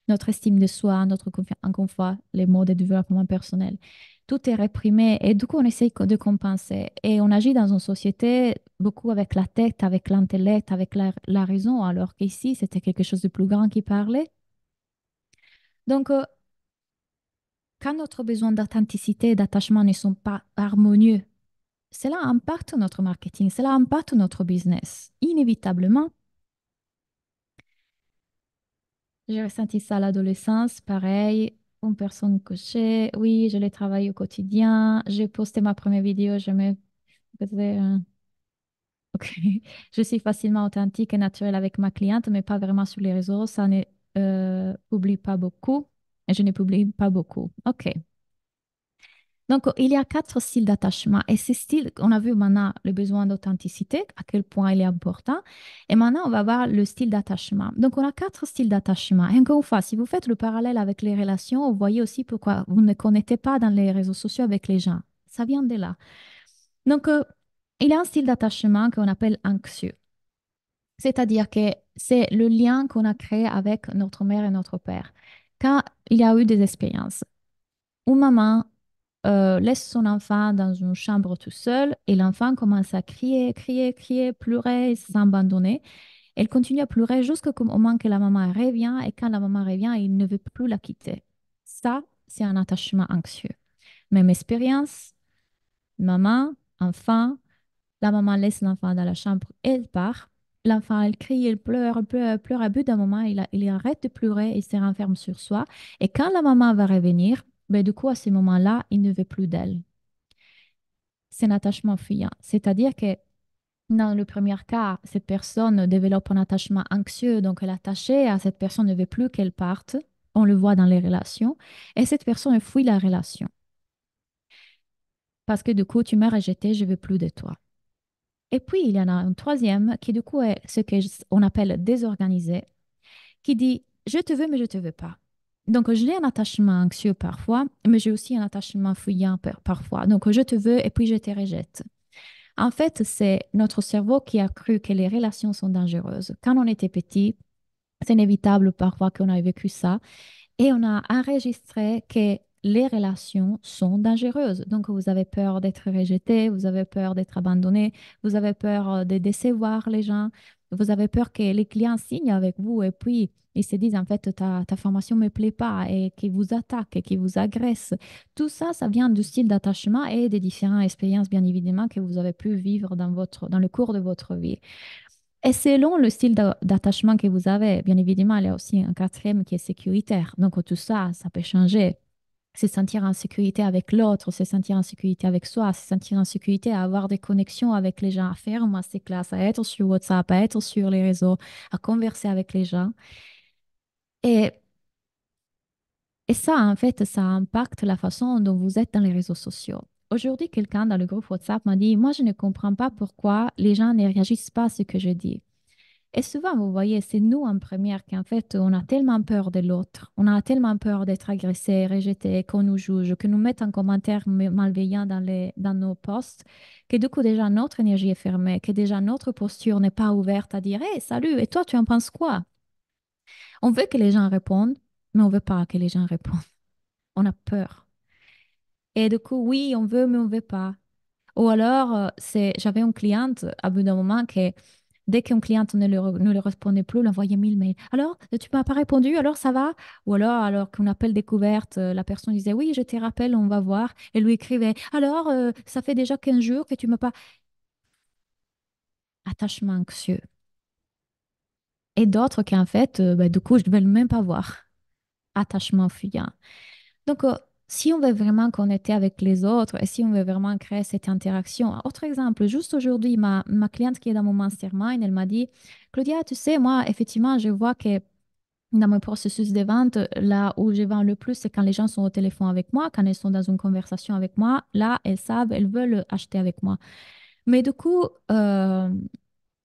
Notre estime de soi, notre confiance, encore une fois, les mots de développement personnel. Tout est réprimé et du coup, on essaye de compenser. Et on agit dans une société beaucoup avec la tête, avec l'intellect, avec la raison, alors qu'ici, c'était quelque chose de plus grand qui parlait. Donc, quand notre besoin d'authenticité et d'attachement ne sont pas harmonieux, cela impacte notre marketing, cela impacte notre business. Inévitablement, j'ai ressenti ça à l'adolescence, pareil, une personne cochée. Oui, je l'ai travaillé au quotidien. J'ai posté ma première vidéo, je me faisais, ok. Je suis facilement authentique et naturelle avec ma cliente, mais pas vraiment sur les réseaux. Ça ne publie pas beaucoup. Et je ne publie pas beaucoup. OK. Donc, il y a 4 styles d'attachement. Et ces styles, on a vu maintenant le besoin d'authenticité, à quel point il est important. Et maintenant, on va voir le style d'attachement. Donc, on a 4 styles d'attachement. Et encore une fois, si vous faites le parallèle avec les relations, vous voyez aussi pourquoi vous ne connectez pas dans les réseaux sociaux avec les gens. Ça vient de là. Donc, il y a un style d'attachement qu'on appelle anxieux. C'est-à-dire que c'est le lien qu'on a créé avec notre mère et notre père. Quand il y a eu des expériences où maman laisse son enfant dans une chambre tout seul et l'enfant commence à crier, crier, crier, pleurer, s'abandonner. Elle continue à pleurer jusqu'au moment que la maman revient et quand la maman revient, il ne veut plus la quitter. Ça, c'est un attachement anxieux. Même expérience, maman, enfant, la maman laisse l'enfant dans la chambre, elle part. L'enfant, elle crie, elle pleure, pleure, pleure. À bout d'un moment, il arrête de pleurer, il se renferme sur soi. Et quand la maman va revenir, ben, du coup, à ce moment-là, il ne veut plus d'elle. C'est un attachement fuyant. C'est-à-dire que dans le premier cas, cette personne développe un attachement anxieux, donc elle est attachée à cette personne, ne veut plus qu'elle parte. On le voit dans les relations. Et cette personne fuit la relation. Parce que du coup, tu m'as rejeté, je ne veux plus de toi. Et puis, il y en a un troisième qui, du coup, est ce qu'on appelle désorganisé, qui dit, je te veux, mais je ne te veux pas. Donc, j'ai un attachement anxieux parfois, mais j'ai aussi un attachement fuyant parfois. Donc, je te veux et puis je te rejette. En fait, c'est notre cerveau qui a cru que les relations sont dangereuses. Quand on était petit, c'est inévitable parfois qu'on a vécu ça. Et on a enregistré que les relations sont dangereuses. Donc, vous avez peur d'être rejeté, vous avez peur d'être abandonné, vous avez peur de décevoir les gens, vous avez peur que les clients signent avec vous et puis ils se disent en fait ta formation ne me plaît pas et qu'ils vous attaquent et qu'ils vous agressent. Tout ça, ça vient du style d'attachement et des différentes expériences, bien évidemment, que vous avez pu vivre dans le cours de votre vie. Et selon le style d'attachement que vous avez, bien évidemment, il y a aussi un quatrième qui est sécuritaire. Donc, tout ça, ça peut changer Se sentir en sécurité avec l'autre, se sentir en sécurité avec soi, se sentir en sécurité à avoir des connexions avec les gens, à faire un masterclass, à être sur WhatsApp, à être sur les réseaux, à converser avec les gens. Et, et ça, en fait, ça impacte la façon dont vous êtes dans les réseaux sociaux. Aujourd'hui, quelqu'un dans le groupe WhatsApp m'a dit, moi, je ne comprends pas pourquoi les gens ne réagissent pas à ce que je dis. Et souvent, vous voyez, c'est nous en première qu'en fait, on a tellement peur de l'autre, on a tellement peur d'être agressé, rejeté, qu'on nous juge, que nous mette en commentaire malveillant dans nos posts, que du coup, déjà, notre énergie est fermée, que déjà, notre posture n'est pas ouverte à dire, hey, salut, et toi, tu en penses quoi? On veut que les gens répondent, mais on veut pas que les gens répondent. On a peur. Et du coup, oui, on veut, mais on veut pas. Ou alors, j'avais une cliente à bout d'un moment que dès qu'un client ne le répondait plus, elle envoyait 1000 mails. Alors, tu m'as pas répondu, alors ça va? Ou alors qu'on appelle découverte, la personne disait, oui, je te rappelle, on va voir. Et lui écrivait, alors, ça fait déjà 15 jours que tu m'as pas... Attachement anxieux. Et d'autres qui, en fait, ben, du coup, je ne vais même pas voir. Attachement fuyant. Donc, si on veut vraiment connecter avec les autres et si on veut vraiment créer cette interaction, autre exemple, juste aujourd'hui, ma cliente qui est dans mon mastermind, elle m'a dit, Claudia, tu sais, moi, effectivement, je vois que dans mon processus de vente, là où je vends le plus, c'est quand les gens sont au téléphone avec moi, quand elles sont dans une conversation avec moi, là, elles savent, elles veulent acheter avec moi. Mais du coup,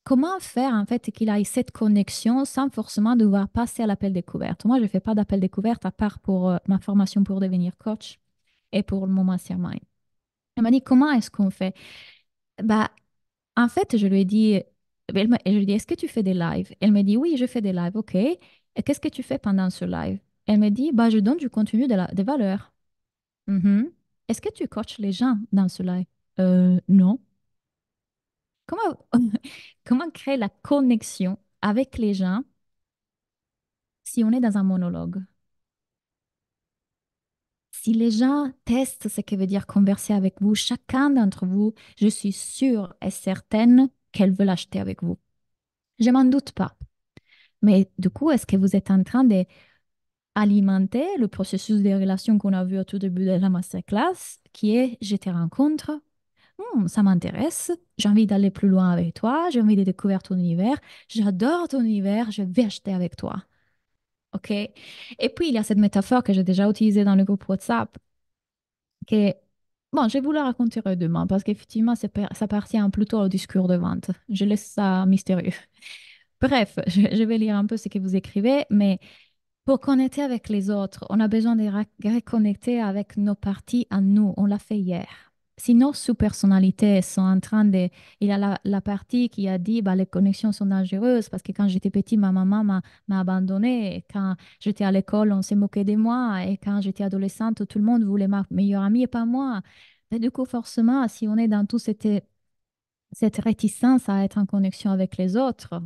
comment faire en fait qu'il ait cette connexion sans forcément devoir passer à l'appel découverte? Moi, je ne fais pas d'appel découverte à part pour ma formation pour devenir coach et pour mon mastermind. Elle m'a dit, comment est-ce qu'on fait? Bah, en fait, je lui ai dit, je lui ai dit, est-ce que tu fais des lives? Elle m'a dit, oui, je fais des lives, ok. Et qu'est-ce que tu fais pendant ce live? Elle m'a dit, bah, je donne du contenu, des valeurs. Mhm. Est-ce que tu coaches les gens dans ce live? Non. Comment, comment créer la connexion avec les gens si on est dans un monologue? Si les gens testent ce que veut dire converser avec vous, chacun d'entre vous, je suis sûre et certaine qu'elle veut l'acheter avec vous. Je m'en doute pas. Mais du coup, est-ce que vous êtes en train d'alimenter le processus des relations qu'on a vu au tout début de la masterclass, qui est je te rencontre, ça m'intéresse, j'ai envie d'aller plus loin avec toi, j'ai envie de découvrir ton univers, j'adore ton univers, je vais acheter avec toi. OK? Et puis, il y a cette métaphore que j'ai déjà utilisée dans le groupe WhatsApp, que, bon, je vais vous la raconter demain, parce qu'effectivement, ça appartient plutôt au discours de vente. Je laisse ça mystérieux. Bref, je vais lire un peu ce que vous écrivez, mais pour connecter avec les autres, on a besoin de reconnecter avec nos parties à nous. On l'a fait hier. Si nos sous-personnalités sont en train de... Il y a la partie qui a dit bah, les connexions sont dangereuses parce que quand j'étais petit, ma maman m'a abandonnée. Et quand j'étais à l'école, on s'est moqué de moi. Et quand j'étais adolescente, tout le monde voulait ma meilleure amie et pas moi. Et du coup, forcément, si on est dans tout cette réticence à être en connexion avec les autres,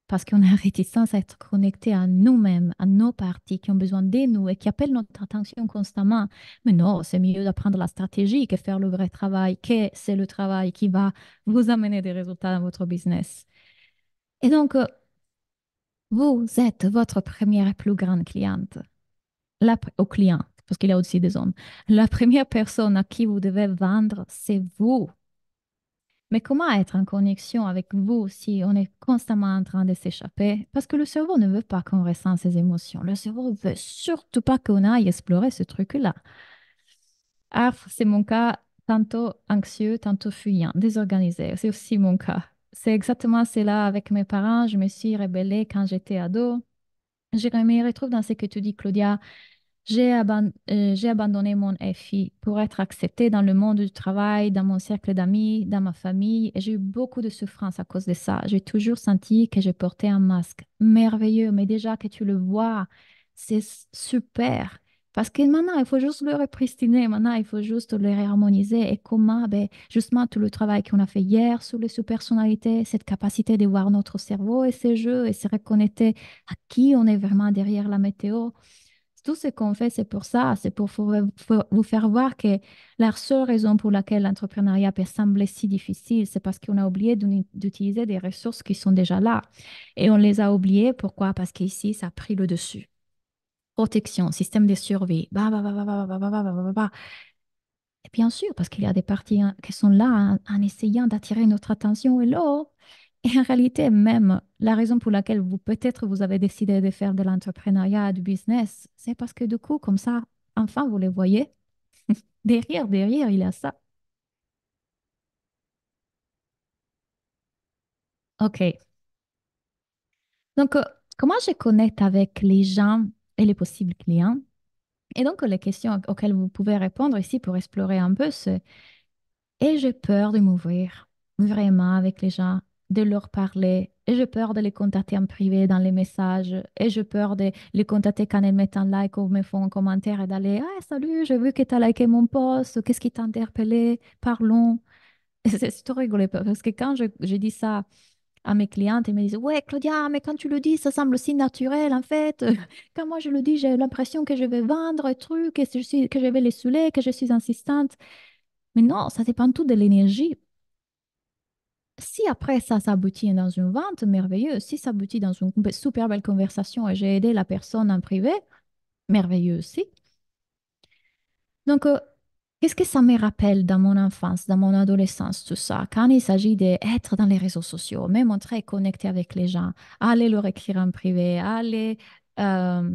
parce qu'on a réticence à être connecté à nous-mêmes, à nos parties qui ont besoin de nous et qui appellent notre attention constamment. Mais non, c'est mieux d'apprendre la stratégie que faire le vrai travail, que c'est le travail qui va vous amener des résultats dans votre business. Et donc, vous êtes votre première et plus grande cliente, au client, parce qu'il y a aussi des hommes. La première personne à qui vous devez vendre, c'est vous. Mais comment être en connexion avec vous si on est constamment en train de s'échapper? Parce que le cerveau ne veut pas qu'on ressent ses émotions. Le cerveau ne veut surtout pas qu'on aille explorer ce truc-là. Ah, c'est mon cas, tantôt anxieux, tantôt fuyant, désorganisé. C'est aussi mon cas. C'est exactement cela avec mes parents. Je me suis rebellée quand j'étais ado. Je me retrouve dans ce que tu dis, Claudia. J'ai abandonné mon FI pour être acceptée dans le monde du travail, dans mon cercle d'amis, dans ma famille, et j'ai eu beaucoup de souffrance à cause de ça. J'ai toujours senti que je portais un masque merveilleux, mais déjà que tu le vois, c'est super. Parce que maintenant, il faut juste le repristiner, maintenant, il faut juste le réharmoniser. Et comment? Ben, justement, tout le travail qu'on a fait hier sur les sous-personnalités, cette capacité de voir notre cerveau et ses jeux et se reconnecter à qui on est vraiment derrière la météo. Tout ce qu'on fait, c'est pour ça, c'est pour vous faire voir que la seule raison pour laquelle l'entrepreneuriat peut sembler si difficile, c'est parce qu'on a oublié d'utiliser des ressources qui sont déjà là. Et on les a oubliées, pourquoi? Parce qu'ici, ça a pris le dessus. protection, système de survie. Bah, bah, bah, bah, bah, bah, bah, bah, bah, bah, bah. Et bien sûr, parce qu'il y a des parties hein, qui sont là en essayant d'attirer notre attention. Hello! Et en réalité, même la raison pour laquelle vous peut-être vous avez décidé de faire de l'entrepreneuriat, du business, c'est parce que du coup, comme ça, enfin, vous les voyez. Derrière, il y a ça. OK. Donc, comment je connecte avec les gens et les possibles clients? Et donc, les questions auxquelles vous pouvez répondre ici pour explorer un peu, c'est et j'ai peur de m'ouvrir vraiment avec les gens, de leur parler. Et j'ai peur de les contacter en privé dans les messages. Et j'ai peur de les contacter quand elles mettent un like ou me font un commentaire et d'aller ah, salut, j'ai vu que tu as liké mon post. Qu'est-ce qui t'a interpellé? Parlons. Et c'est trop rigolo parce que quand je dis ça à mes clientes, elles me disent ouais, Claudia, mais quand tu le dis, ça semble si naturel en fait. Quand moi je le dis, j'ai l'impression que je vais vendre un truc, que je vais les saouler, que je suis insistante. Mais non, ça dépend tout de l'énergie. Si après ça s'aboutit dans une vente, merveilleux. Si ça aboutit dans une super belle conversation et j'ai aidé la personne en privé, merveilleux aussi. Donc, qu'est-ce que ça me rappelle dans mon enfance, dans mon adolescence, tout ça, quand il s'agit d'être dans les réseaux sociaux, me montrer connecté avec les gens, aller leur écrire en privé, aller, euh,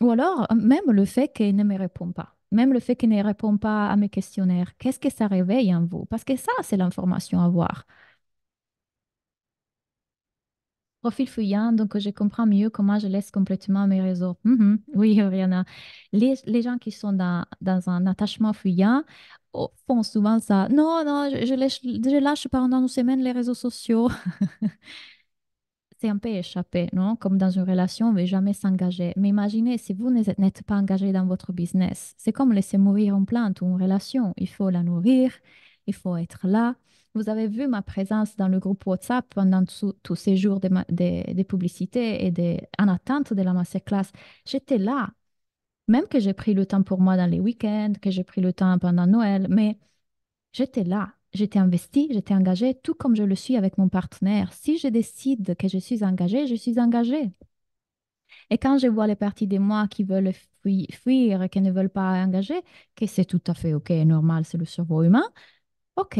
ou alors même le fait qu'il ne me répond pas. Même le fait qu'il ne répond pas à mes questionnaires, qu'est-ce que ça réveille en vous? Parce que ça, c'est l'information à voir. Profil fuyant, donc je comprends mieux comment je laisse complètement mes réseaux. Mhm. Oui, Oriana. Les gens qui sont dans un attachement fuyant font souvent ça. Non, non, je lâche pendant une semaine les réseaux sociaux. C'est un peu échappé, non? Comme dans une relation, on ne veut jamais s'engager. Mais imaginez, si vous n'êtes pas engagé dans votre business, c'est comme laisser mourir une plante ou une relation. Il faut la nourrir, il faut être là. Vous avez vu ma présence dans le groupe WhatsApp pendant tous ces jours des publicités et en attente de la masterclass. J'étais là, même que j'ai pris le temps pour moi dans les week-ends, que j'ai pris le temps pendant Noël, mais j'étais là, j'étais investie, j'étais engagée, tout comme je le suis avec mon partenaire. Si je décide que je suis engagée, je suis engagée. Et quand je vois les parties de moi qui veulent fuir, qui ne veulent pas engager, que c'est tout à fait OK, normal, c'est le cerveau humain. OK,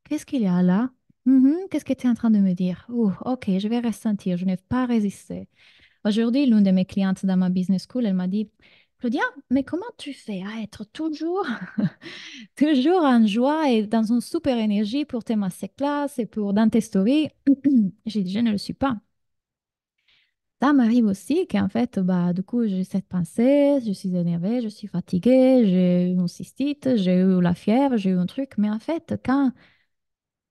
qu'est-ce qu'il y a là? Mhm, qu'est-ce que tu es en train de me dire? OK, je vais ressentir, je n'ai pas résisté. Aujourd'hui, l'une de mes clientes dans ma business school, elle m'a dit, Claudia, mais comment tu fais à être toujours, toujours en joie et dans une super énergie pour tes masterclass et pour dans tes stories? J'ai dit, je ne le suis pas. Ça m'arrive aussi qu'en fait, bah, du coup, j'ai cette pensée, je suis énervée, je suis fatiguée, j'ai eu une cystite, j'ai eu la fièvre, j'ai eu un truc. Mais en fait, quand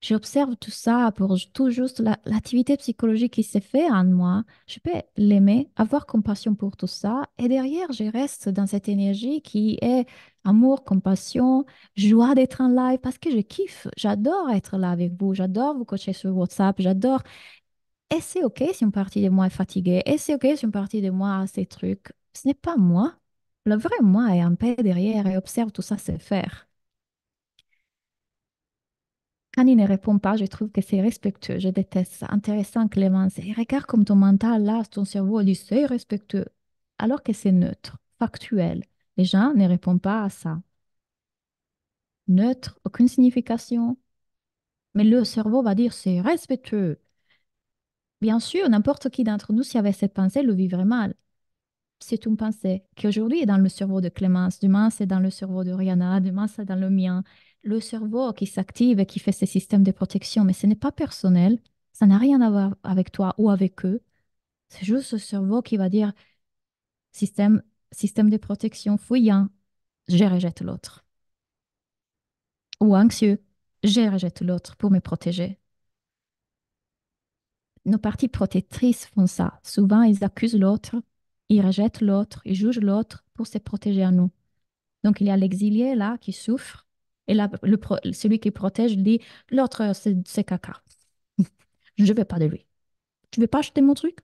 j'observe tout ça pour tout juste l'activité psychologique qui s'est fait en moi. Je peux l'aimer, avoir compassion pour tout ça. Et derrière, je reste dans cette énergie qui est amour, compassion, joie d'être en live parce que je kiffe. J'adore être là avec vous. J'adore vous coacher sur WhatsApp. J'adore. Et c'est OK si une partie de moi est fatiguée. Et c'est OK si une partie de moi a ces trucs. Ce n'est pas moi. Le vrai moi est en paix derrière et observe tout ça se faire. Quand il ne répond pas, je trouve que c'est respectueux. Je déteste ça. Intéressant, Clémence. Et regarde comme ton mental, là, ton cerveau dit c'est respectueux. Alors que c'est neutre, factuel. Les gens ne répondent pas à ça. Neutre, aucune signification. Mais le cerveau va dire c'est respectueux. Bien sûr, n'importe qui d'entre nous, s'il y avait cette pensée, le vivrait mal. C'est une pensée qui aujourd'hui est dans le cerveau de Clémence, demain c'est dans le cerveau de Rihanna, demain c'est dans le mien. Le cerveau qui s'active et qui fait ses systèmes de protection, mais ce n'est pas personnel, ça n'a rien à voir avec toi ou avec eux. C'est juste ce cerveau qui va dire système, système de protection fouillant, je rejette l'autre. Ou anxieux, je rejette l'autre pour me protéger. Nos parties protectrices font ça. Souvent, ils accusent l'autre, ils rejettent l'autre, ils jugent l'autre pour se protéger à nous. Donc, il y a l'exilé là qui souffre. Et là, celui qui protège dit, l'autre, c'est caca. Je ne veux pas de lui. Tu veux pas acheter mon truc?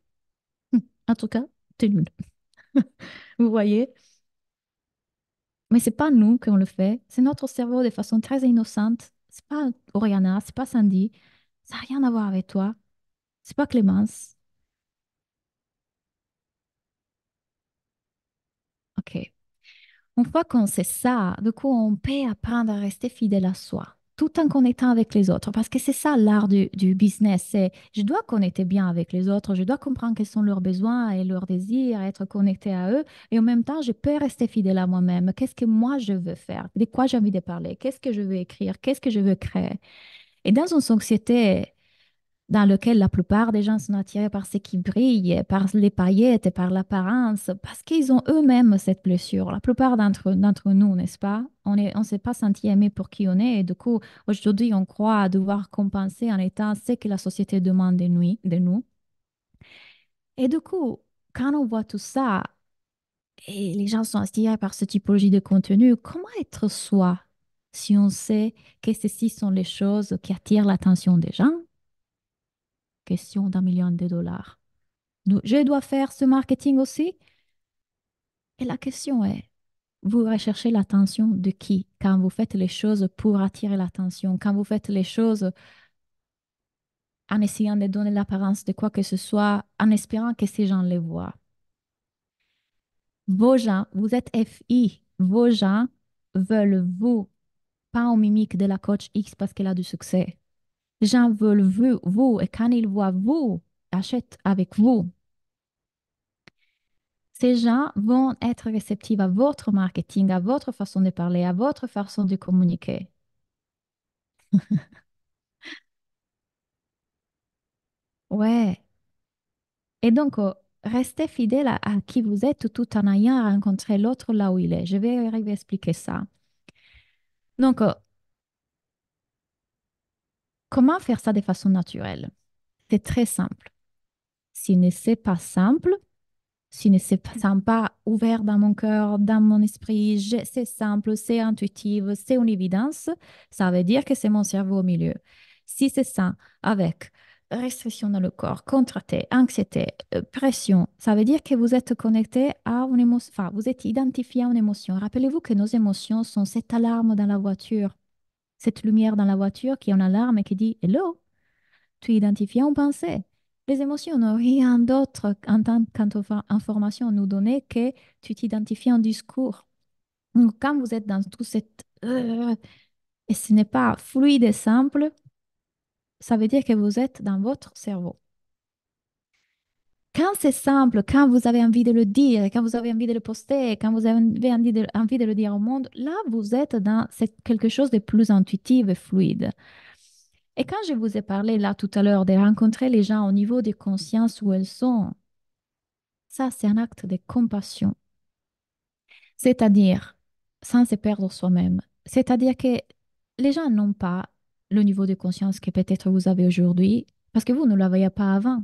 En tout cas, t'es nul. Vous voyez? Mais c'est pas nous qui on le fait. C'est notre cerveau de façon très innocente. C'est pas Oriana, c'est pas Sandy. Ça n'a rien à voir avec toi. C'est pas Clémence. communiquer. Une fois qu'on sait ça, du coup, on peut apprendre à rester fidèle à soi, tout en connectant avec les autres. Parce que c'est ça l'art du business. C'est, je dois connecter bien avec les autres, je dois comprendre quels sont leurs besoins et leurs désirs, être connecté à eux. Et en même temps, je peux rester fidèle à moi-même. Qu'est-ce que moi je veux faire? De quoi j'ai envie de parler? Qu'est-ce que je veux écrire? Qu'est-ce que je veux créer? Et dans une société dans lequel la plupart des gens sont attirés par ce qui brille, par les paillettes et par l'apparence, parce qu'ils ont eux-mêmes cette blessure. La plupart d'entre nous, n'est-ce pas? On s'est pas senti aimé pour qui on est. Et du coup, aujourd'hui, on croit devoir compenser en étant ce que la société demande de nous. Et du coup, quand on voit tout ça et les gens sont attirés par ce typologie de contenu, comment être soi si on sait que ceci sont les choses qui attirent l'attention des gens? Question d'1 million de dollars. Je dois faire ce marketing aussi? Et la question est, vous recherchez l'attention de qui quand vous faites les choses pour attirer l'attention, quand vous faites les choses en essayant de donner l'apparence de quoi que ce soit, en espérant que ces gens les voient. Vos gens, vous êtes FI, vos gens veulent vous, pas en mimique de la coach X parce qu'elle a du succès. Les gens veulent vous, et quand ils voient vous, achètent avec vous. Ces gens vont être réceptifs à votre marketing, à votre façon de parler, à votre façon de communiquer. Ouais. Et donc, restez fidèle à qui vous êtes tout en ayant rencontré l'autre là où il est. Je vais arriver à expliquer ça. Donc, comment faire ça de façon naturelle? C'est très simple. Si ce n'est pas simple, si ne se sent pas ouvert dans mon cœur, dans mon esprit, c'est simple, c'est intuitif, c'est une évidence, ça veut dire que c'est mon cerveau au milieu. Si c'est ça, avec restriction dans le corps, contracté, anxiété, pression, ça veut dire que vous êtes connecté à une émotion, enfin, vous êtes identifié à une émotion. Rappelez-vous que nos émotions sont cette alarme dans la voiture, cette lumière dans la voiture qui est une alarme et qui dit Hello, tu identifies en pensée. Les émotions n'ont rien d'autre en tant qu'information à nous donner que tu t'identifies en discours. Donc, quand vous êtes dans tout cette... et ce n'est pas fluide et simple, ça veut dire que vous êtes dans votre cerveau. Quand c'est simple, quand vous avez envie de le dire, quand vous avez envie de le poster, quand vous avez envie de le dire au monde, là, vous êtes dans quelque chose de plus intuitif et fluide. Et quand je vous ai parlé là tout à l'heure de rencontrer les gens au niveau des consciences où elles sont, ça, c'est un acte de compassion. C'est-à-dire, sans se perdre soi-même. C'est-à-dire que les gens n'ont pas le niveau de conscience que peut-être vous avez aujourd'hui, parce que vous ne l'avez pas avant.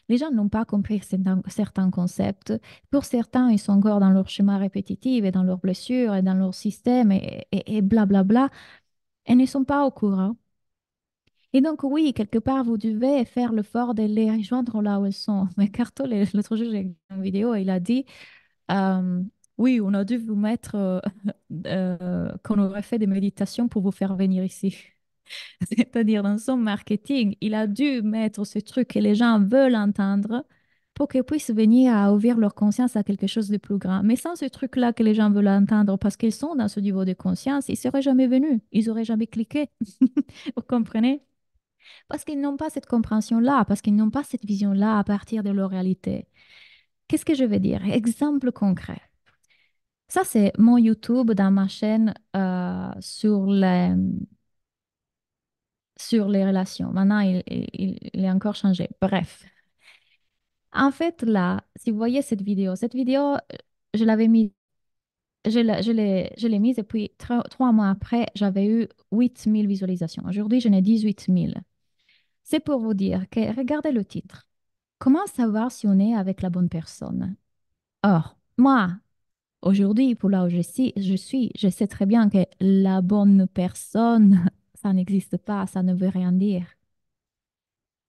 Les gens n'ont pas compris certains concepts. Pour certains, ils sont encore dans leur schéma répétitif et dans leurs blessures et dans leur système et blablabla, et ne sont pas au courant. Et donc, oui, quelque part, vous devez faire l'effort de les rejoindre là où elles sont. Mais Carto, l'autre jour, j'ai vu une vidéo, il a dit, euh, oui, on a dû vous mettre qu'on aurait fait des méditations pour vous faire venir ici. C'est-à-dire, dans son marketing, il a dû mettre ce truc que les gens veulent entendre pour qu'ils puissent venir à ouvrir leur conscience à quelque chose de plus grand. Mais sans ce truc-là que les gens veulent entendre, parce qu'ils sont dans ce niveau de conscience, ils ne seraient jamais venus, ils n'auraient jamais cliqué. Vous comprenez? Parce qu'ils n'ont pas cette compréhension-là, parce qu'ils n'ont pas cette vision-là à partir de leur réalité. Qu'est-ce que je veux dire? Exemple concret. Ça, c'est mon YouTube dans ma chaîne sur les relations. Maintenant, il est encore changé. Bref. En fait, là, si vous voyez cette vidéo, je l'avais mise, je l'ai mise et puis 3 mois après, j'avais eu 8000 visualisations. Aujourd'hui, j'en ai 18 000. C'est pour vous dire que regardez le titre. Comment savoir si on est avec la bonne personne? Or, moi, aujourd'hui, pour là où je sais très bien que la bonne personne, ça n'existe pas, ça ne veut rien dire.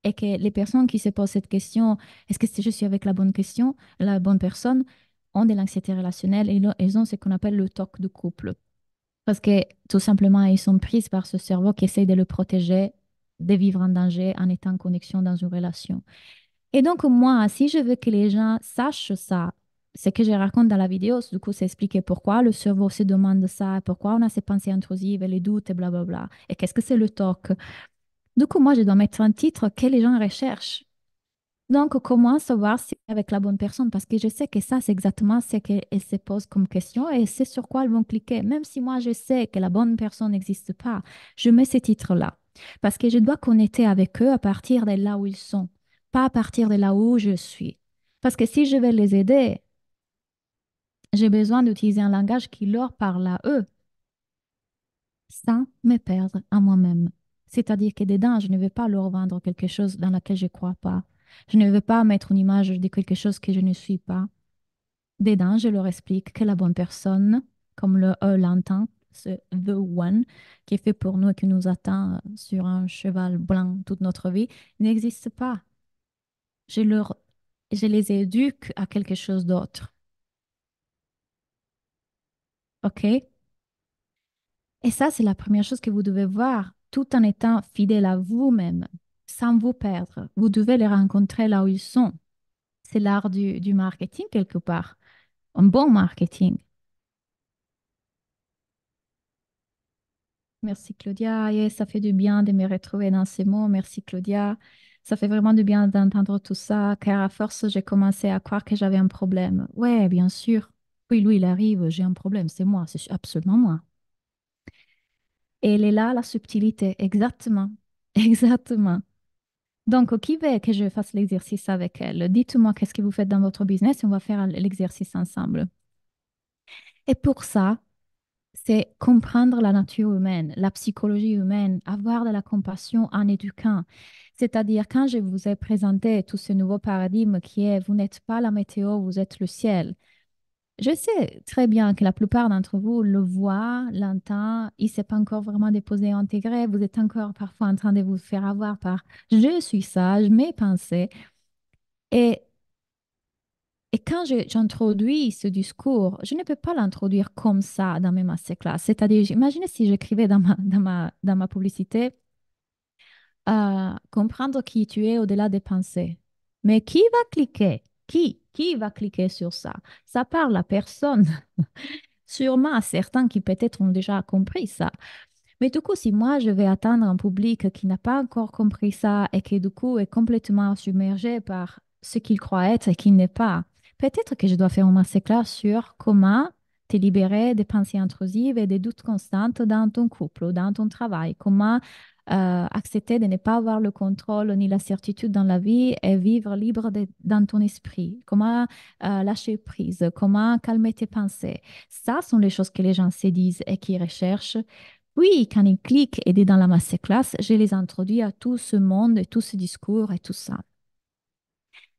Et que les personnes qui se posent cette question, est-ce que je suis avec la bonne personne, ont de l'anxiété relationnelle et ils ont ce qu'on appelle le TOC de couple. Parce que tout simplement, ils sont prises par ce cerveau qui essaie de le protéger, de vivre en danger en étant en connexion dans une relation. Et donc, moi, si je veux que les gens sachent ça, ce que je raconte dans la vidéo, du coup, c'est expliquer pourquoi le cerveau se demande ça, pourquoi on a ces pensées intrusives et les doutes et blablabla. Et qu'est-ce que c'est le TOC? Du coup, moi, je dois mettre un titre que les gens recherchent. Donc, comment savoir si c'est avec la bonne personne? Parce que je sais que ça, c'est exactement ce qu'elles se posent comme question et c'est sur quoi elles vont cliquer. Même si moi, je sais que la bonne personne n'existe pas, je mets ces titres-là. Parce que je dois connecter avec eux à partir de là où ils sont, pas à partir de là où je suis. Parce que si je vais les aider, j'ai besoin d'utiliser un langage qui leur parle à eux, sans me perdre à moi-même. C'est-à-dire que dedans, je ne vais pas leur vendre quelque chose dans laquelle je ne crois pas. Je ne vais pas mettre une image de quelque chose que je ne suis pas. Dedans, je leur explique que la bonne personne, comme le E l'entend, ce The One, qui est fait pour nous et qui nous attend sur un cheval blanc toute notre vie, n'existe pas. Je leur, je les éduque à quelque chose d'autre. OK? Et ça, c'est la première chose que vous devez voir, tout en étant fidèle à vous-même, sans vous perdre. Vous devez les rencontrer là où ils sont. C'est l'art du marketing quelque part, un bon marketing. Merci Claudia. Et ça fait du bien de me retrouver dans ces mots. Merci Claudia. Ça fait vraiment du bien d'entendre tout ça, car à force, j'ai commencé à croire que j'avais un problème. Ouais, bien sûr. Oui, lui, il arrive, j'ai un problème, c'est moi, c'est absolument moi. Et elle est là, la subtilité, exactement. Exactement. Donc, qui veut que je fasse l'exercice avec elle? Dites-moi qu'est-ce que vous faites dans votre business et on va faire l'exercice ensemble. Et pour ça, c'est comprendre la nature humaine, la psychologie humaine, avoir de la compassion en éduquant. C'est-à-dire, quand je vous ai présenté tout ce nouveau paradigme qui est vous n'êtes pas la météo, vous êtes le ciel. Je sais très bien que la plupart d'entre vous le voient, l'entendent, il ne s'est pas encore vraiment déposé, intégré. Vous êtes encore parfois en train de vous faire avoir par je suis sage, mes pensées. Et, et quand j'introduis ce discours, je ne peux pas l'introduire comme ça dans mes masterclass. C'est-à-dire, imaginez si j'écrivais dans ma publicité, comprendre qui tu es au-delà des pensées. Mais qui va cliquer? Qui va cliquer sur ça? Ça parle à personne. Sûrement à certains qui peut-être ont déjà compris ça. Mais du coup, si moi, je vais atteindre un public qui n'a pas encore compris ça et qui, du coup, est complètement submergé par ce qu'il croit être et qui n'est pas, peut-être que je dois faire un masterclass sur comment te libérer des pensées intrusives et des doutes constantes dans ton couple ou dans ton travail. Comment accepter de ne pas avoir le contrôle ni la certitude dans la vie et vivre libre dans ton esprit. Comment lâcher prise. Comment calmer tes pensées. Ça sont les choses que les gens se disent et qui recherchent. Oui, quand ils cliquent et dans la masterclass, je les introduis à tout ce monde et tout ce discours et tout ça.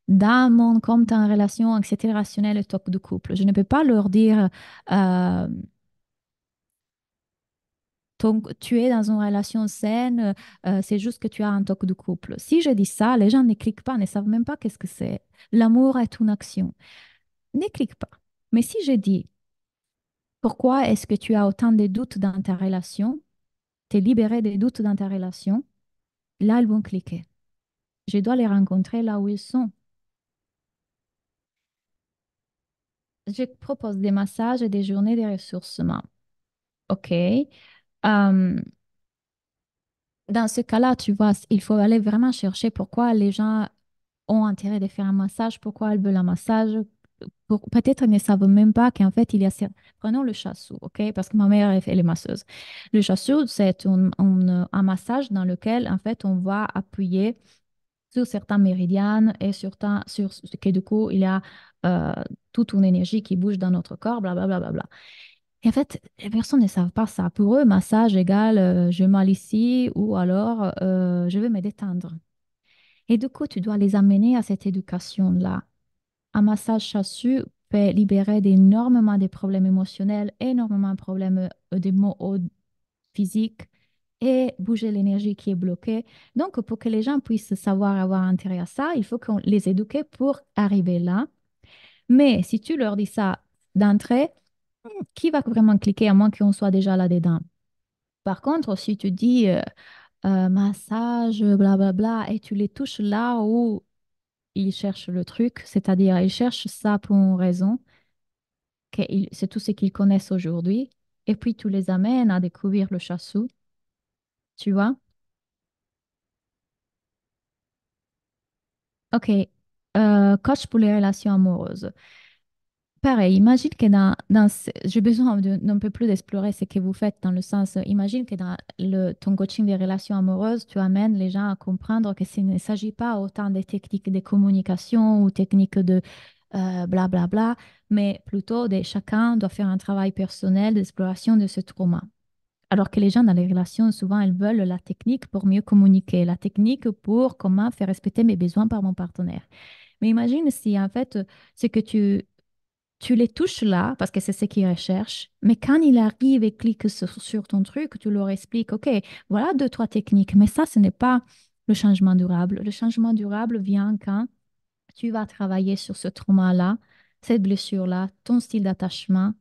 Dans mon compte en relation anxiété rationnelle et toc de couple, je ne peux pas leur dire euh, tu es dans une relation saine, c'est juste que tu as un toc de couple. Si je dis ça, les gens ne cliquent pas, ne savent même pas qu'est-ce que c'est. L'amour est une action. Ne clique pas. Mais si je dis pourquoi est-ce que tu as autant de doutes dans ta relation, t'es libéré des doutes dans ta relation, là, ils vont cliquer. Je dois les rencontrer là où ils sont. Je propose des massages et des journées de ressourcement. OK. Dans ce cas-là, tu vois, il faut aller vraiment chercher pourquoi les gens ont intérêt de faire un massage, pourquoi elles veulent un massage. Peut-être ils ne savent même pas qu'en fait, il y a... Prenons le chassou, OK? Parce que ma mère, elle est masseuse. Le chassou, c'est un massage dans lequel, en fait, on va appuyer sur certains méridianes et sur ce que du coup, il y a euh, toute une énergie qui bouge dans notre corps, blablabla. Bla, bla, bla. Et en fait, les personnes ne savent pas ça. Pour eux, massage égale je mal ici ou alors je vais me détendre. Et du coup, tu dois les amener à cette éducation-là. Un massage chassu peut libérer énormément de problèmes émotionnels, énormément de problèmes des maux physiques et bouger l'énergie qui est bloquée. Donc, pour que les gens puissent savoir avoir intérêt à ça, il faut qu'on les éduque pour arriver là. Mais si tu leur dis ça d'entrée, qui va vraiment cliquer à moins qu'on soit déjà là-dedans? Par contre, si tu dis massage, blablabla, et tu les touches là où il cherche le truc, c'est-à-dire il cherche ça pour une raison, c'est tout ce qu'ils connaissent aujourd'hui, et puis tu les amènes à découvrir le chassou, tu vois? Ok, coach pour les relations amoureuses. Pareil, imagine que j'ai besoin d'un peu plus d'explorer ce que vous faites dans le sens, imagine que dans ton coaching des relations amoureuses, tu amènes les gens à comprendre que il ne s'agit pas autant des techniques de communication ou techniques de blablabla, mais plutôt de chacun doit faire un travail personnel d'exploration de ce trauma. Alors que les gens dans les relations, souvent, elles veulent la technique pour mieux communiquer, la technique pour comment faire respecter mes besoins par mon partenaire. Mais imagine si en fait, c'est que tu les touches là, parce que c'est ce qu'ils recherchent, mais quand il arrive et clique sur ton truc, tu leur expliques, OK, voilà deux, trois techniques, mais ça, ce n'est pas le changement durable. Le changement durable vient quand tu vas travailler sur ce trauma-là, cette blessure-là, ton style d'attachement,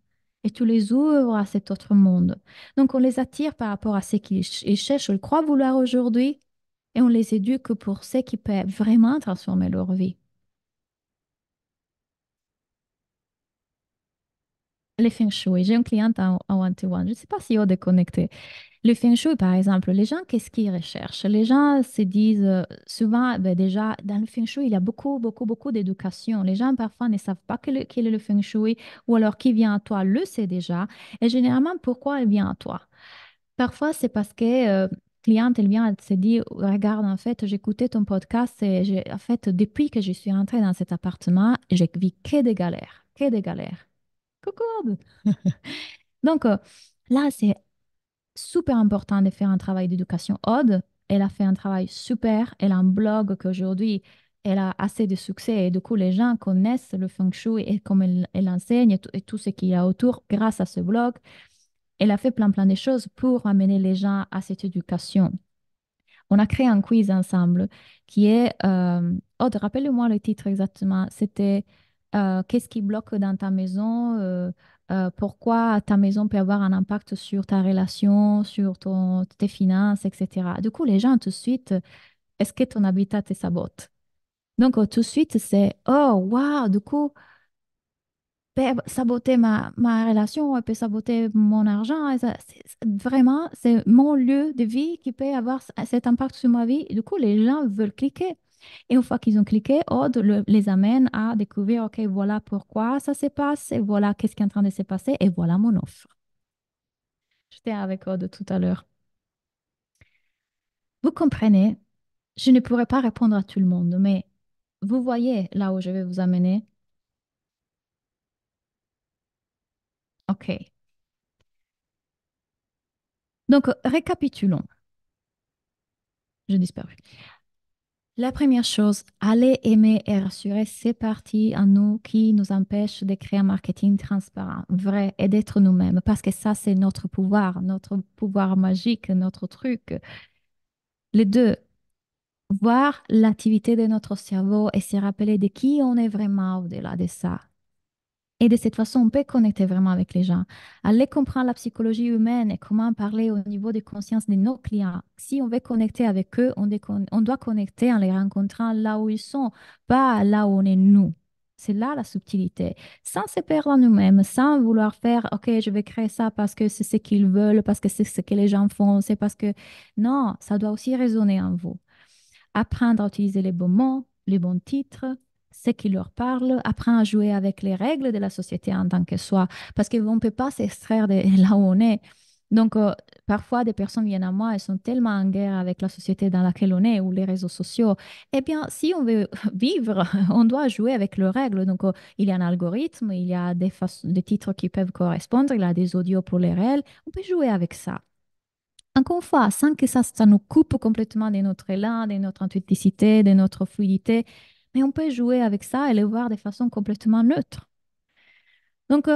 et tu les ouvres à cet autre monde. Donc, on les attire par rapport à ce qu'ils ils cherchent, ils croient vouloir aujourd'hui, et on les éduque pour ce qui peut vraiment transformer leur vie. Les feng shui. J'ai une cliente en one-to-one. Je ne sais pas si on est connecté. Le feng shui, par exemple, les gens, qu'est-ce qu'ils recherchent? Les gens se disent souvent, ben déjà, dans le feng shui, il y a beaucoup, beaucoup, beaucoup d'éducation. Les gens, parfois, ne savent pas quel est le feng shui ou alors qui vient à toi le sait déjà. Et généralement, pourquoi elle vient à toi? Parfois, c'est parce que cliente, elle vient, elle se dit, regarde, en fait, j'écoutais ton podcast et en fait, depuis que je suis entrée dans cet appartement, j'ai vu que des galères, que des galères. Coucou! Donc, là, c'est super important de faire un travail d'éducation. Aude, elle a fait un travail super. Elle a un blog qu'aujourd'hui, elle a assez de succès. Et du coup, les gens connaissent le feng shui et comme elle enseigne et tout ce qu'il y a autour grâce à ce blog. Elle a fait plein, plein de choses pour amener les gens à cette éducation. On a créé un quiz ensemble qui est, oh, rappelle-moi le titre exactement. C'était qu'est-ce qui bloque dans ta maison? Pourquoi ta maison peut avoir un impact sur ta relation, sur tes finances, etc. Du coup, les gens tout de suite, est-ce que ton habitat te sabote? Donc, tout de suite, c'est, oh, waouh, du coup, peut saboter ma relation, elle peut saboter mon argent. Et vraiment, c'est mon lieu de vie qui peut avoir cet impact sur ma vie. Et du coup, les gens veulent cliquer. Et une fois qu'ils ont cliqué, Aude les amène à découvrir, OK, voilà pourquoi ça se passe, et voilà qu'est-ce qui est en train de se passer, et voilà mon offre. J'étais avec Aude tout à l'heure. Vous comprenez, je ne pourrais pas répondre à tout le monde, mais vous voyez là où je vais vous amener. OK. Donc, récapitulons. Je disparu. La première chose, aller aimer et rassurer ces parties en nous qui nous empêchent de créer un marketing transparent, vrai et d'être nous-mêmes, parce que ça, c'est notre pouvoir magique, notre truc. Les deux, voir l'activité de notre cerveau et se rappeler de qui on est vraiment au-delà de ça. Et de cette façon, on peut connecter vraiment avec les gens. Aller comprendre la psychologie humaine et comment parler au niveau de conscience de nos clients. Si on veut connecter avec eux, on doit connecter en les rencontrant là où ils sont, pas là où on est nous. C'est là la subtilité. Sans se perdre en nous-mêmes, sans vouloir faire, OK, je vais créer ça parce que c'est ce qu'ils veulent, parce que c'est ce que les gens font, c'est parce que... Non, ça doit aussi résonner en vous. Apprendre à utiliser les bons mots, les bons titres, ce qui leur parle, apprendre à jouer avec les règles de la société en tant que soi, parce qu'on ne peut pas s'extraire de là où on est. Donc, parfois, des personnes viennent à moi, elles sont tellement en guerre avec la société dans laquelle on est ou les réseaux sociaux. Eh bien, si on veut vivre, on doit jouer avec leurs règles. Donc, il y a un algorithme, il y a des titres qui peuvent correspondre, il y a des audios pour les réels. On peut jouer avec ça. Encore une fois, sans que ça nous coupe complètement de notre élan, de notre authenticité, de notre fluidité, mais on peut jouer avec ça et le voir de façon complètement neutre. Donc,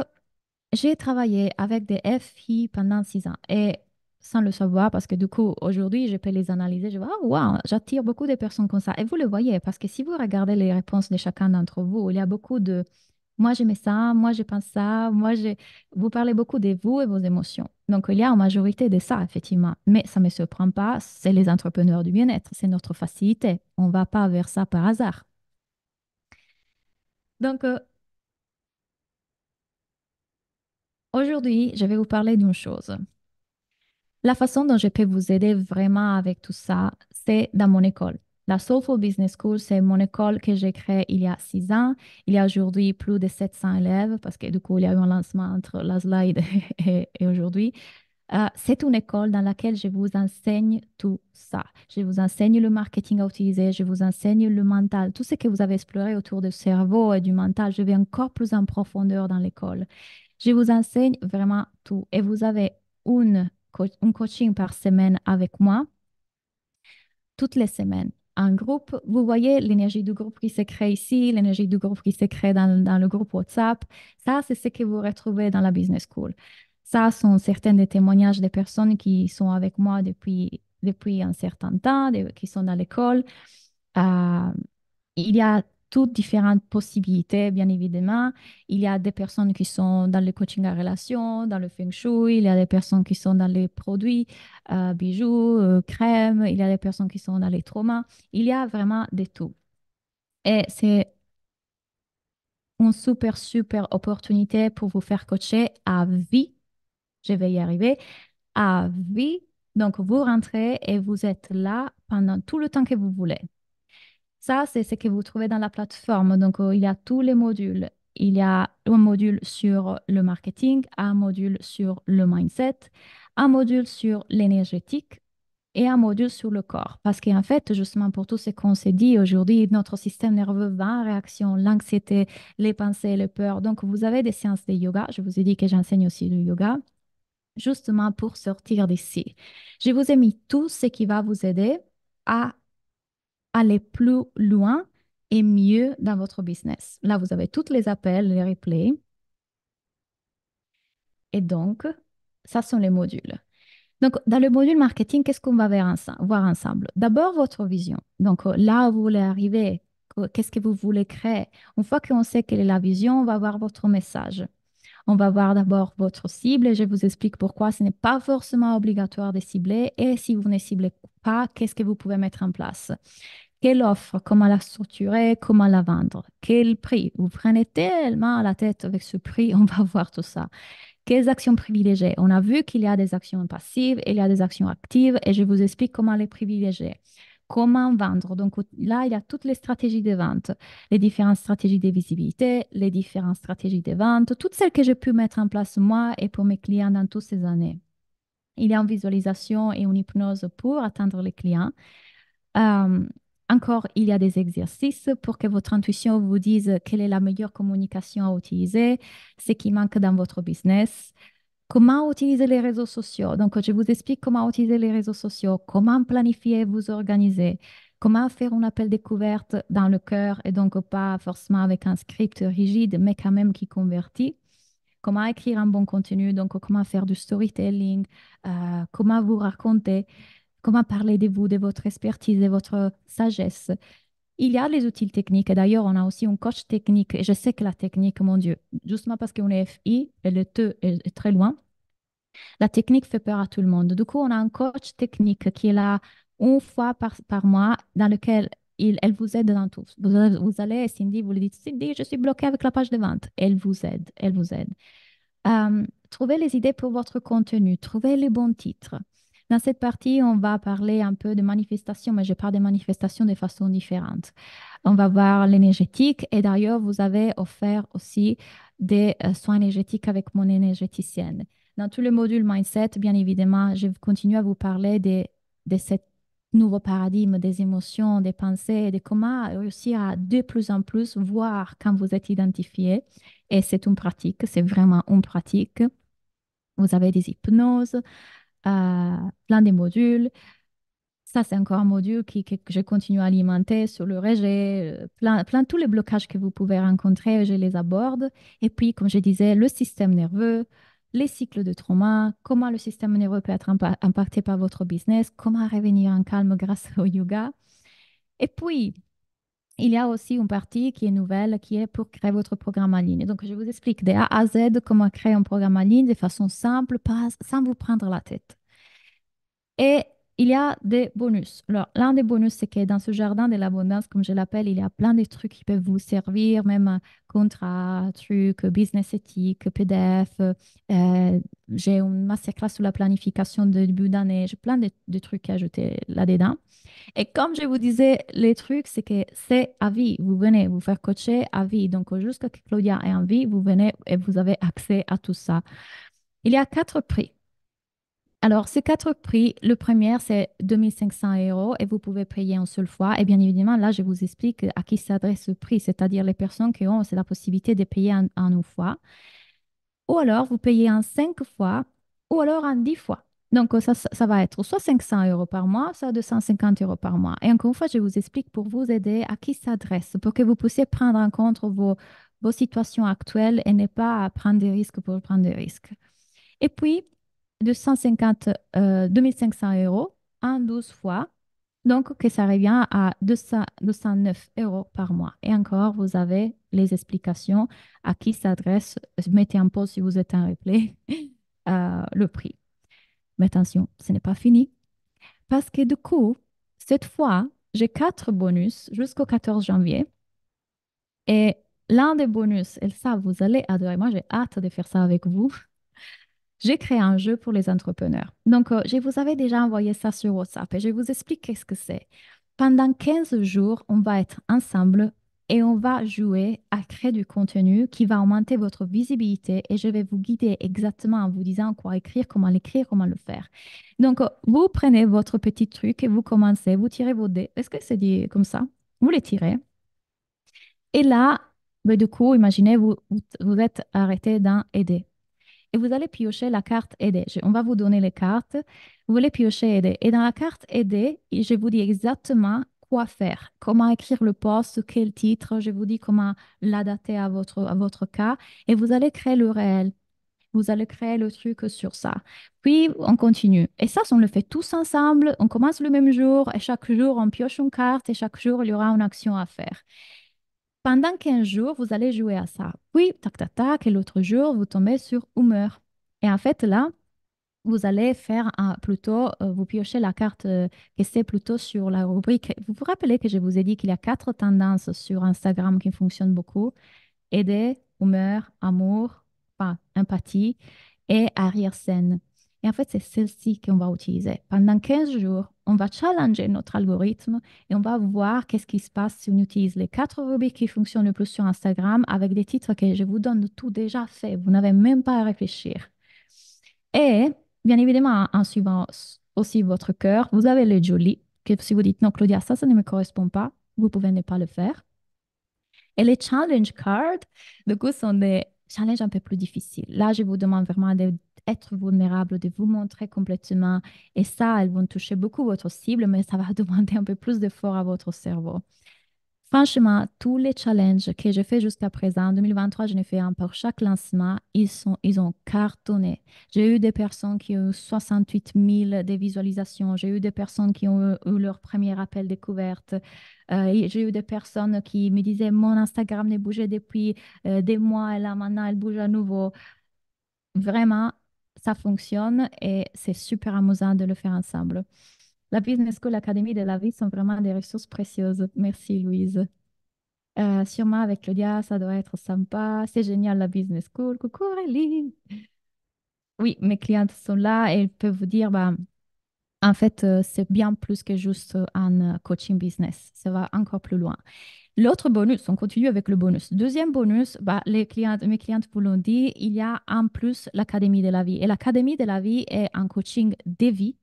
j'ai travaillé avec des FI pendant 6 ans et sans le savoir, parce que du coup, aujourd'hui, je peux les analyser, je vois, ah, wow, j'attire beaucoup de personnes comme ça. Et vous le voyez, parce que si vous regardez les réponses de chacun d'entre vous, il y a beaucoup de moi, j'aimais ça, moi, je pense ça, vous parlez beaucoup de vous et vos émotions. Donc, il y a en majorité de ça, effectivement. Mais ça ne me surprend pas, c'est les entrepreneurs du bien-être, c'est notre facilité. On ne va pas vers ça par hasard. Donc, aujourd'hui, je vais vous parler d'une chose. La façon dont je peux vous aider vraiment avec tout ça, c'est dans mon école. La Soulful Business School, c'est mon école que j'ai créée il y a 6 ans. Il y a aujourd'hui plus de 700 élèves parce que du coup, il y a eu un lancement entre la slide et aujourd'hui. C'est une école dans laquelle je vous enseigne tout ça. Je vous enseigne le marketing à utiliser, je vous enseigne le mental, tout ce que vous avez exploré autour du cerveau et du mental, je vais encore plus en profondeur dans l'école. Je vous enseigne vraiment tout et vous avez un coaching par semaine avec moi toutes les semaines. Un groupe, vous voyez l'énergie du groupe qui se crée ici, l'énergie du groupe qui se crée dans le groupe WhatsApp. Ça, c'est ce que vous retrouvez dans la Business School. Ça sont certains des témoignages des personnes qui sont avec moi depuis un certain temps, qui sont dans l'école. Euh, il y a toutes différentes possibilités, bien évidemment. Il y a des personnes qui sont dans le coaching à relation, dans le feng shui, il y a des personnes qui sont dans les produits, bijoux, crèmes, il y a des personnes qui sont dans les traumas. Il y a vraiment de tout. Et c'est une super, super opportunité pour vous faire coacher à vie. Je vais y arriver. À vie. Donc, vous rentrez et vous êtes là pendant tout le temps que vous voulez. Ça, c'est ce que vous trouvez dans la plateforme. Donc, il y a tous les modules. Il y a un module sur le marketing, un module sur le mindset, un module sur l'énergétique et un module sur le corps. Parce qu'en fait, justement, pour tout ce qu'on s'est dit aujourd'hui, notre système nerveux va en réaction, l'anxiété, les pensées, les peurs. Donc, vous avez des séances de yoga. Je vous ai dit que j'enseigne aussi le yoga, justement pour sortir d'ici. Je vous ai mis tout ce qui va vous aider à aller plus loin et mieux dans votre business. Là, vous avez tous les appels, les replays. Et donc, ça sont les modules. Donc, dans le module marketing, qu'est-ce qu'on va voir ensemble? D'abord, votre vision. Donc, là où vous voulez arriver, qu'est-ce que vous voulez créer? Une fois qu'on sait quelle est la vision, on va voir votre message. On va voir d'abord votre cible et je vous explique pourquoi ce n'est pas forcément obligatoire de cibler. Et si vous ne ciblez pas, qu'est-ce que vous pouvez mettre en place? Quelle offre, comment la structurer, comment la vendre, quel prix. Vous prenez tellement la tête avec ce prix, on va voir tout ça. Quelles actions privilégier? On a vu qu'il y a des actions passives, il y a des actions actives et je vous explique comment les privilégier. Comment vendre? Donc là, il y a toutes les stratégies de vente, les différentes stratégies de visibilité, les différentes stratégies de vente, toutes celles que j'ai pu mettre en place moi et pour mes clients dans toutes ces années. Il y a une visualisation et une hypnose pour atteindre les clients. Euh, Encore, il y a des exercices pour que votre intuition vous dise quelle est la meilleure communication à utiliser, ce qui manque dans votre business, comment utiliser les réseaux sociaux. Donc, je vous explique comment utiliser les réseaux sociaux, comment planifier, vous organiser, comment faire un appel découverte dans le cœur et donc pas forcément avec un script rigide, mais quand même qui convertit. Comment écrire un bon contenu, donc comment faire du storytelling, comment vous raconter. Comment parler de vous, de votre expertise, de votre sagesse. Il y a les outils techniques. Et d'ailleurs, on a aussi un coach technique. Et je sais que la technique, mon Dieu, justement parce qu'on est FI et le T est très loin, la technique fait peur à tout le monde. Du coup, on a un coach technique qui est là une fois par mois dans lequel elle vous aide dans tout. Vous allez, Cindy, vous lui dites, Cindy, je suis bloquée avec la page de vente. Elle vous aide, elle vous aide. Trouvez les idées pour votre contenu, trouvez les bons titres. Dans cette partie, on va parler un peu de manifestation, mais je parle des manifestations de façon différente. On va voir l'énergétique et d'ailleurs, vous avez offert aussi des soins énergétiques avec mon énergéticienne. Dans tout le module mindset, bien évidemment, je continue à vous parler de ce nouveau paradigme des émotions, des pensées, de comment réussir à de plus en plus voir quand vous êtes identifié. Et c'est une pratique, c'est vraiment une pratique. Vous avez des hypnoses, plein de modules. Ça, c'est encore un module que je continue à alimenter sur le rejet, plein tous les blocages que vous pouvez rencontrer, je les aborde. Et puis, comme je disais, le système nerveux, les cycles de trauma, comment le système nerveux peut être impacté par votre business, comment revenir en calme grâce au yoga. Et puis, il y a aussi une partie qui est nouvelle, qui est pour créer votre programme en ligne. Donc, je vous explique de A à Z comment créer un programme en ligne de façon simple, pas, sans vous prendre la tête. Et il y a des bonus. Alors, l'un des bonus, c'est que dans ce jardin de l'abondance, comme je l'appelle, il y a plein de trucs qui peuvent vous servir, même contrats, trucs, business éthique, PDF. J'ai une masterclass sur la planification de début d'année. J'ai plein de trucs à ajouter là-dedans. Et comme je vous disais, les trucs, c'est que c'est à vie. Vous venez vous faire coacher à vie. Donc, jusqu'à que Claudia ait envie, vous venez et vous avez accès à tout ça. Il y a quatre prix. Alors, ces quatre prix, le premier, c'est 2 500 € et vous pouvez payer en seule fois. Et bien évidemment, là, je vous explique à qui s'adresse ce prix, c'est-à-dire les personnes qui ont c'est la possibilité de payer en une fois. Ou alors, vous payez en 5 fois ou alors en 10 fois. Donc, ça va être soit 500 € par mois, soit 250 € par mois. Et encore une fois, je vous explique pour vous aider à qui s'adresse, pour que vous puissiez prendre en compte vos situations actuelles et ne pas prendre des risques pour prendre des risques. Et puis, de 150, 2 500 € en 12 fois. Donc, que ça revient à 209 € par mois. Et encore, vous avez les explications à qui s'adresse. Mettez en pause si vous êtes en replay le prix. Mais attention, ce n'est pas fini. Parce que du coup, cette fois, j'ai quatre bonus jusqu'au 14 janvier. Et l'un des bonus, et ça, vous allez adorer. Moi, j'ai hâte de faire ça avec vous. J'ai créé un jeu pour les entrepreneurs. Donc, je vous avais déjà envoyé ça sur WhatsApp et je vous explique qu'est-ce que c'est. Pendant 15 jours, on va être ensemble et on va jouer à créer du contenu qui va augmenter votre visibilité et je vais vous guider exactement en vous disant quoi écrire, comment le faire. Donc, vous prenez votre petit truc et vous commencez, vous tirez vos dés. Est-ce que c'est dit comme ça? Vous les tirez. Et là, ben, du coup, imaginez, vous êtes arrêté dans aider et vous allez piocher la carte aider. On va vous donner les cartes. Vous voulez piocher aider. Et dans la carte aider, je vous dis exactement quoi faire, comment écrire le post, quel titre. Je vous dis comment l'adapter à votre cas. Et vous allez créer le réel. Vous allez créer le truc sur ça. Puis, on continue. Et ça, on le fait tous ensemble. On commence le même jour. Et chaque jour, on pioche une carte. Et chaque jour, il y aura une action à faire. Pendant 15 jours, vous allez jouer à ça. Puis, tac, tac, tac, et l'autre jour, vous tombez sur humeur. Et en fait, là, vous allez faire plutôt, vous piochez la carte que c'est plutôt sur la rubrique. Vous vous rappelez que je vous ai dit qu'il y a quatre tendances sur Instagram qui fonctionnent beaucoup. Aider, humeur, amour, enfin, empathie et arrière-scène. Et en fait, c'est celle-ci qu'on va utiliser. Pendant 15 jours, on va challenger notre algorithme et on va voir qu'est-ce qui se passe si on utilise les quatre rubriques qui fonctionnent le plus sur Instagram avec des titres que je vous donne tout déjà fait. Vous n'avez même pas à réfléchir. Et bien évidemment, en suivant aussi votre cœur, vous avez les jolis, que si vous dites non, Claudia, ça ne me correspond pas, vous pouvez ne pas le faire. Et les challenge cards, du coup, sont des challenges un peu plus difficiles. Là, je vous demande vraiment d'être vulnérable, de vous montrer complètement. Et ça, elles vont toucher beaucoup votre cible, mais ça va demander un peu plus d'effort à votre cerveau. Franchement, tous les challenges que j'ai fait jusqu'à présent, en 2023, je n'ai fait un pour chaque lancement, ils ont cartonné. J'ai eu des personnes qui ont eu 68 000 de visualisations. J'ai eu des personnes qui ont eu leur premier appel découverte. Et j'ai eu des personnes qui me disaient, mon Instagram n'est bougé depuis des mois et là maintenant, elle bouge à nouveau. Vraiment, ça fonctionne et c'est super amusant de le faire ensemble. La Business School, l'Académie de la vie sont vraiment des ressources précieuses. Merci, Louise. Sûrement avec Claudia, ça doit être sympa. C'est génial la business school. Coucou Aurélie. Oui, mes clientes sont là et elles peuvent vous dire, bah, en fait, c'est bien plus que juste un coaching business. Ça va encore plus loin. L'autre bonus, on continue avec le bonus. Deuxième bonus, bah, mes clientes vous l'ont dit, il y a en plus l'Académie de la vie. Et l'Académie de la vie est un coaching de vie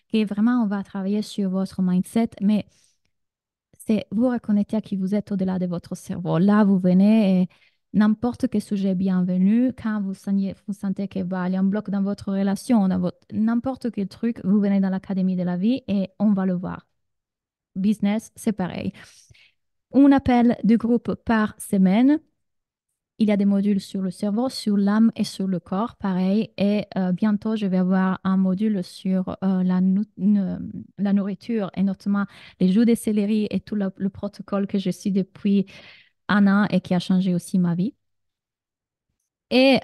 qui est vraiment, on va travailler sur votre mindset, mais c'est vous reconnecter à qui vous êtes au-delà de votre cerveau. Là, vous venez et n'importe quel sujet est bienvenu. Quand vous sentez qu'il va y a un bloc dans votre relation, n'importe quel truc, vous venez dans l'Académie de la vie et on va le voir. Business, c'est pareil. On appelle du groupe par semaine. Il y a des modules sur le cerveau, sur l'âme et sur le corps, pareil. Et bientôt, je vais avoir un module sur la nourriture et notamment les jus de céleri et tout le protocole que je suis depuis un an et qui a changé aussi ma vie. Et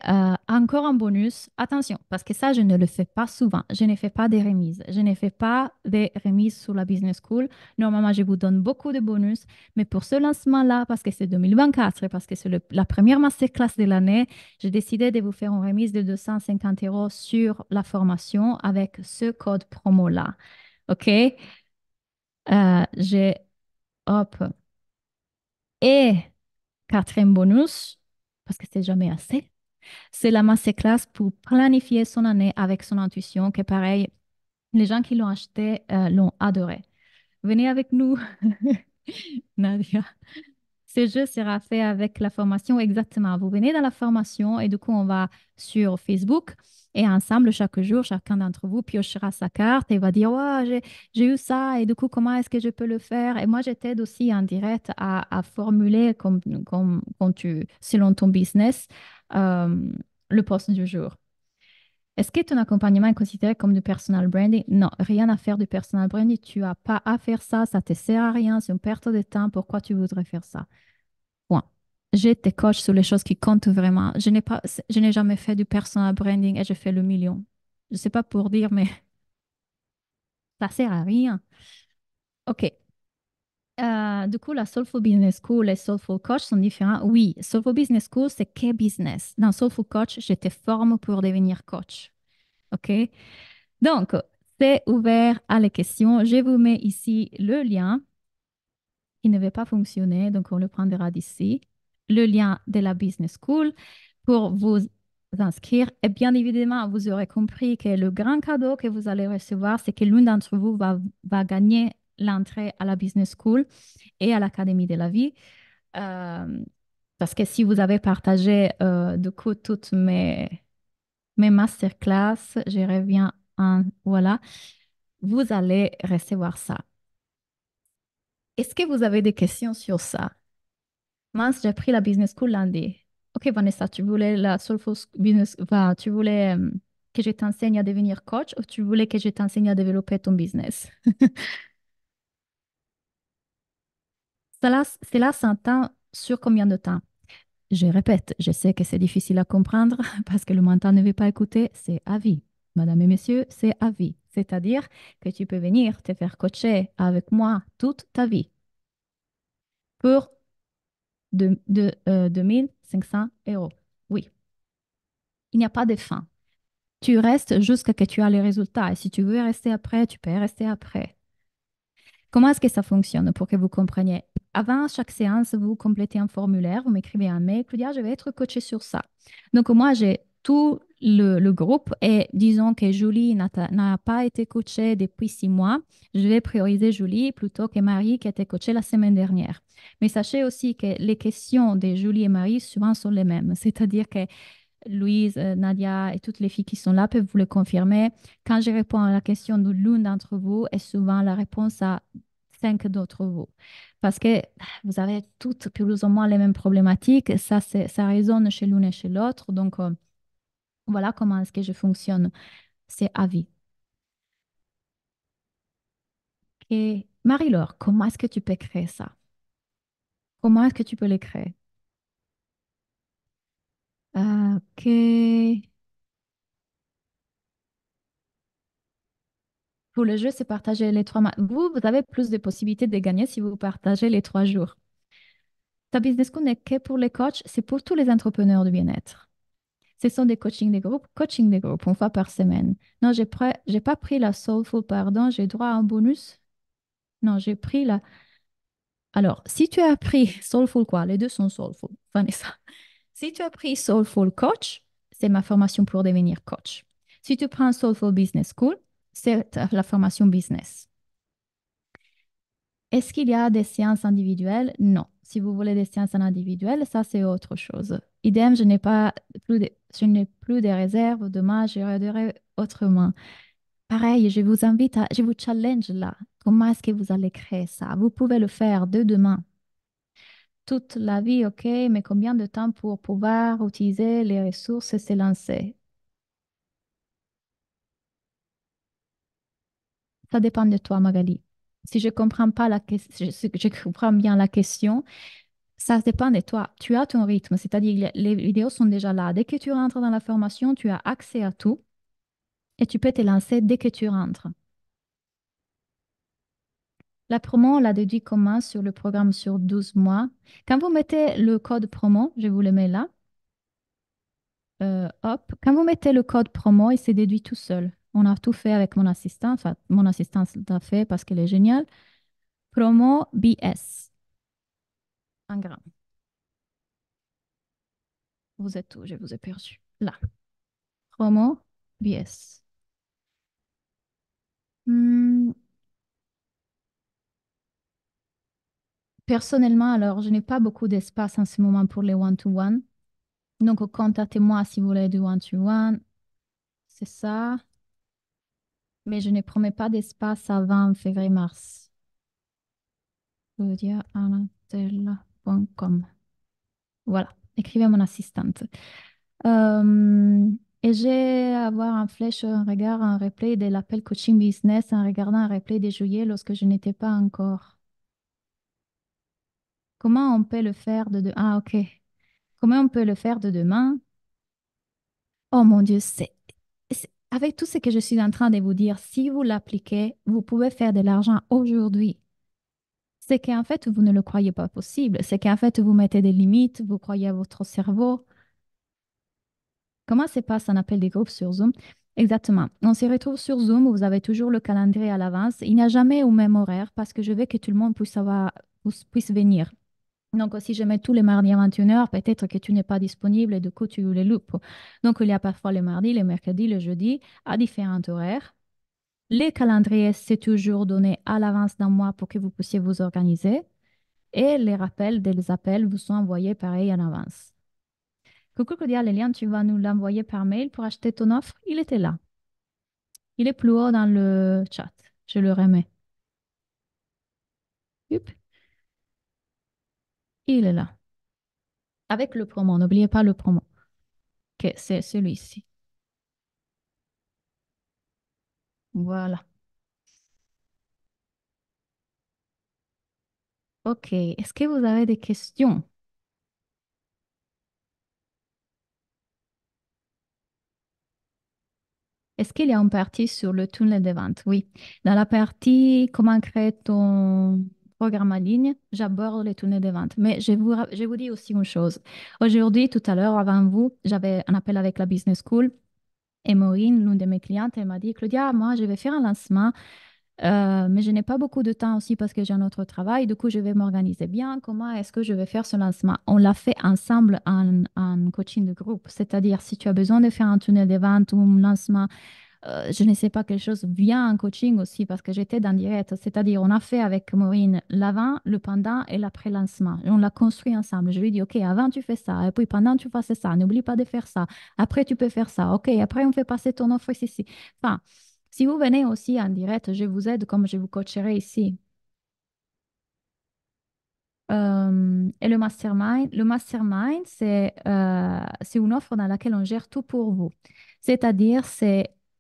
encore un bonus, attention, parce que ça, je ne le fais pas souvent. Je ne fais pas des remises. Je ne fais pas des remises sur la Business School. Normalement, je vous donne beaucoup de bonus, mais pour ce lancement-là, parce que c'est 2024 et parce que c'est la première masterclass de l'année, j'ai décidé de vous faire une remise de 250 euros sur la formation avec ce code promo-là. OK? J'ai, hop, et quatrième bonus, parce que c'est jamais assez. C'est la masterclass pour planifier son année avec son intuition, que pareil, les gens qui l'ont acheté l'ont adoré. Venez avec nous, Nadia. Ce jeu sera fait avec la formation exactement. Vous venez dans la formation et du coup, on va sur Facebook et ensemble, chaque jour, chacun d'entre vous piochera sa carte et va dire, ouais, j'ai eu ça et du coup, comment est-ce que je peux le faire? Et moi, je t'aide aussi en direct à formuler comme selon ton business euh, le poste du jour. Est-ce que ton accompagnement est considéré comme du personal branding? Non, rien à faire du personal branding. Tu n'as pas à faire ça, ça ne te sert à rien, c'est une perte de temps. Pourquoi tu voudrais faire ça? Point. Je te coach sur les choses qui comptent vraiment. Je n'ai jamais fait du personal branding et je fais le million. Je ne sais pas pour dire, mais ça sert à rien. OK. Du coup, la Soulful Business School et Soulful Coach sont différents. Oui, Soulful Business School, c'est que business. Dans Soulful Coach, je te forme pour devenir coach. OK? Donc, c'est ouvert à les questions. Je vous mets ici le lien qui ne va pas fonctionner, donc on le prendra d'ici. Le lien de la Business School pour vous inscrire. Et bien évidemment, vous aurez compris que le grand cadeau que vous allez recevoir, c'est que l'une d'entre vous va gagner l'entrée à la Business School et à l'Académie de la vie. Euh, Parce que si vous avez partagé du coup toutes mes masterclass, je reviens en, voilà, vous allez recevoir ça. Est-ce que vous avez des questions sur ça? Mince, j'ai pris la business school lundi. Ok, Vanessa, tu voulais la Soulful Business, enfin, tu voulais que je t'enseigne à devenir coach ou tu voulais que je t'enseigne à développer ton business? Cela s'entend sur combien de temps? Je répète, je sais que c'est difficile à comprendre parce que le mental ne veut pas écouter, c'est à vie. Madame et messieurs, c'est à vie. C'est-à-dire que tu peux venir te faire coacher avec moi toute ta vie pour 2500 euros. Oui, il n'y a pas de fin. Tu restes jusqu'à ce que tu as les résultats. Et si tu veux rester après, tu peux rester après. Comment est-ce que ça fonctionne pour que vous compreniez? Avant chaque séance, vous complétez un formulaire, vous m'écrivez un mail, vous dites, ah, je vais être coaché sur ça. Donc, moi, j'ai tout le groupe et disons que Julie n'a pas été coachée depuis 6 mois. Je vais prioriser Julie plutôt que Marie qui a été coachée la semaine dernière. Mais sachez aussi que les questions de Julie et Marie souvent sont les mêmes. C'est-à-dire que Louise, Nadia et toutes les filles qui sont là peuvent vous le confirmer. Quand je réponds à la question de l'une d'entre vous, est souvent la réponse à 5 d'entre vous. Parce que vous avez toutes plus ou moins les mêmes problématiques. Ça résonne chez l'une et chez l'autre. Donc, voilà comment est-ce que je fonctionne. C'est à vie. Et Marie-Laure, comment est-ce que tu peux créer ça? Comment est-ce que tu peux le créer? OK. Pour le jeu, c'est partager les 3 mois. Vous avez plus de possibilités de gagner si vous partagez les 3 jours. Ta business school n'est que pour les coachs, c'est pour tous les entrepreneurs du bien-être. Ce sont des coaching des groupes, une fois par semaine. Non, j'ai pas pris la Soulful, pardon, j'ai droit à un bonus. Non, j'ai pris la. Alors, si tu as pris Soulful quoi, les deux sont Soulful, Vanessa. Si tu as pris Soulful Coach, c'est ma formation pour devenir coach. Si tu prends Soulful Business School, c'est la formation business. Est-ce qu'il y a des séances individuelles? Non. Si vous voulez des séances en individuel, ça c'est autre chose. Idem, je n'ai plus de réserves. Demain, je regarderai autrement. Pareil, je vous challenge là. Comment est-ce que vous allez créer ça? Vous pouvez le faire de demain. Toute la vie, ok, mais combien de temps pour pouvoir utiliser les ressources et se lancer? Ça dépend de toi, Magali. Si je comprends pas la question, je comprends bien la question. Ça dépend de toi. Tu as ton rythme, c'est-à-dire les vidéos sont déjà là. Dès que tu rentres dans la formation, tu as accès à tout et tu peux te lancer dès que tu rentres. La promo, on l'a déduit comment sur le programme sur 12 mois. Quand vous mettez le code promo, je vous le mets là, hop, quand vous mettez le code promo, il s'est déduit tout seul. On a tout fait avec mon assistant, enfin, mon assistante l'a fait parce qu'elle est géniale. Promo BS, en grand. Vous êtes où? Je vous ai perdu. Là. Promo BS. Hmm, personnellement, alors, je n'ai pas beaucoup d'espace en ce moment pour les one-to-one. Donc, contactez-moi si vous voulez du one-to-one. C'est ça. Mais je ne promets pas d'espace avant février-mars. claudia@tel.com. Voilà. Écrivez à mon assistante. Euh, et j'ai à avoir un flèche, un regard, un replay de l'appel coaching business en regardant un replay de juillet lorsque je n'étais pas encore. Comment on peut le faire Ah, ok. Comment on peut le faire de demain? Oh mon Dieu, avec tout ce que je suis en train de vous dire, si vous l'appliquez, vous pouvez faire de l'argent aujourd'hui. C'est qu'en fait, vous ne le croyez pas possible. C'est qu'en fait, vous mettez des limites, vous croyez à votre cerveau. Comment se passe un appel des groupes sur Zoom? Exactement. On se retrouve sur Zoom, vous avez toujours le calendrier à l'avance. Il n'y a jamais au même horaire parce que je veux que tout le monde puisse venir. Donc, si je mets tous les mardis à 21 heures, peut-être que tu n'es pas disponible et du coup, tu les loupes. Donc, il y a parfois les mardis, les mercredis, le jeudi, à différents horaires. Les calendriers, c'est toujours donné à l'avance d'un mois pour que vous puissiez vous organiser. Et les rappels des appels vous sont envoyés pareil en avance. Coucou Claudia, le lien, tu vas nous l'envoyer par mail pour acheter ton offre. Il était là. Il est plus haut dans le chat. Je le remets. Hup, il est là. Avec le promo. N'oubliez pas le promo. Ok, c'est celui-ci. Voilà. Ok. Est-ce que vous avez des questions? Est-ce qu'il y a une partie sur le tunnel de vente? Oui. Dans la partie comment créer ton programme en ligne, j'aborde les tunnels de vente. Mais je vous dis aussi une chose. Aujourd'hui, tout à l'heure, avant vous, j'avais un appel avec la Business School et Maureen, l'une de mes clientes, elle m'a dit, Claudia, moi, je vais faire un lancement, mais je n'ai pas beaucoup de temps aussi parce que j'ai un autre travail. Du coup, je vais m'organiser bien. Comment est-ce que je vais faire ce lancement? On l'a fait ensemble en coaching de groupe. C'est-à-dire, si tu as besoin de faire un tunnel de vente ou un lancement, je ne sais pas quelque chose, viens en coaching aussi parce que j'étais dans direct. C'est-à-dire, on a fait avec Maureen l'avant, le pendant et l'après-lancement. Et on l'a construit ensemble. Je lui ai dit, OK, avant tu fais ça, et puis pendant tu fais ça. N'oublie pas de faire ça. Après, tu peux faire ça. OK, après, on fait passer ton offre ici. Enfin, si vous venez aussi en direct, je vous aide comme je vous coacherai ici. Et le mastermind, c'est une offre dans laquelle on gère tout pour vous. C'est-à-dire,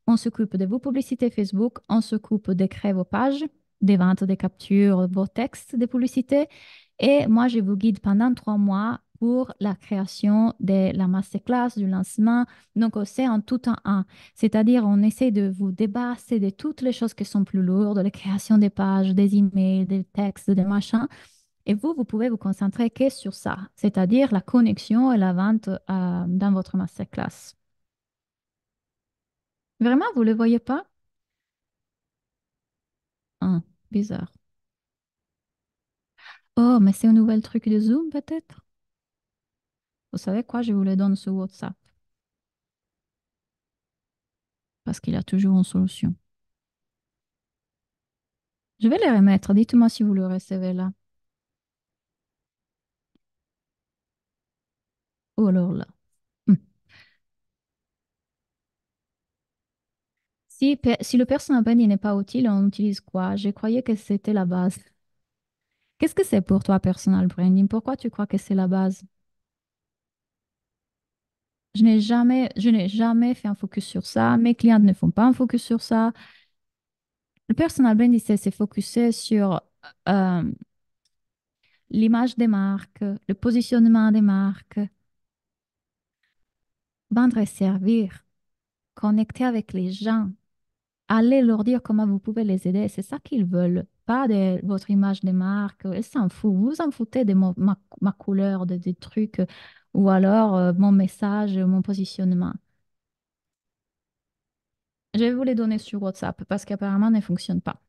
on s'occupe de vos publicités Facebook, on s'occupe de créer vos pages, des ventes, des captures, vos textes de publicité. Et moi, je vous guide pendant 3 mois pour la création de la masterclass, du lancement. Donc, c'est en tout en un. C'est-à-dire, on essaie de vous débarrasser de toutes les choses qui sont plus lourdes, la création des pages, des emails, des textes, des machins et vous, vous pouvez vous concentrer que sur ça, c'est-à-dire la connexion et la vente dans votre masterclass. Vraiment, vous ne le voyez pas? Ah, bizarre. Oh, mais c'est un nouvel truc de Zoom, peut-être? Vous savez quoi? Je vous le donne sur WhatsApp parce qu'il y a toujours une solution. Je vais les remettre. Dites-moi si vous le recevez là. Oh alors là. Hmm. Si le personal branding n'est pas utile, on utilise quoi? Je croyais que c'était la base. Qu'est-ce que c'est pour toi, personal branding? Pourquoi tu crois que c'est la base? Je n'ai jamais fait un focus sur ça. Mes clients ne font pas un focus sur ça. Le personal branding, c'est focusé sur euh, l'image des marques, le positionnement des marques, vendre et servir, connecter avec les gens, aller leur dire comment vous pouvez les aider. C'est ça qu'ils veulent, pas de votre image des marques. Ils s'en foutent. Vous vous en foutez de ma couleur, des trucs, ou alors mon message, mon positionnement. Je vais vous les donner sur WhatsApp parce qu'apparemment, elles ne fonctionnent pas.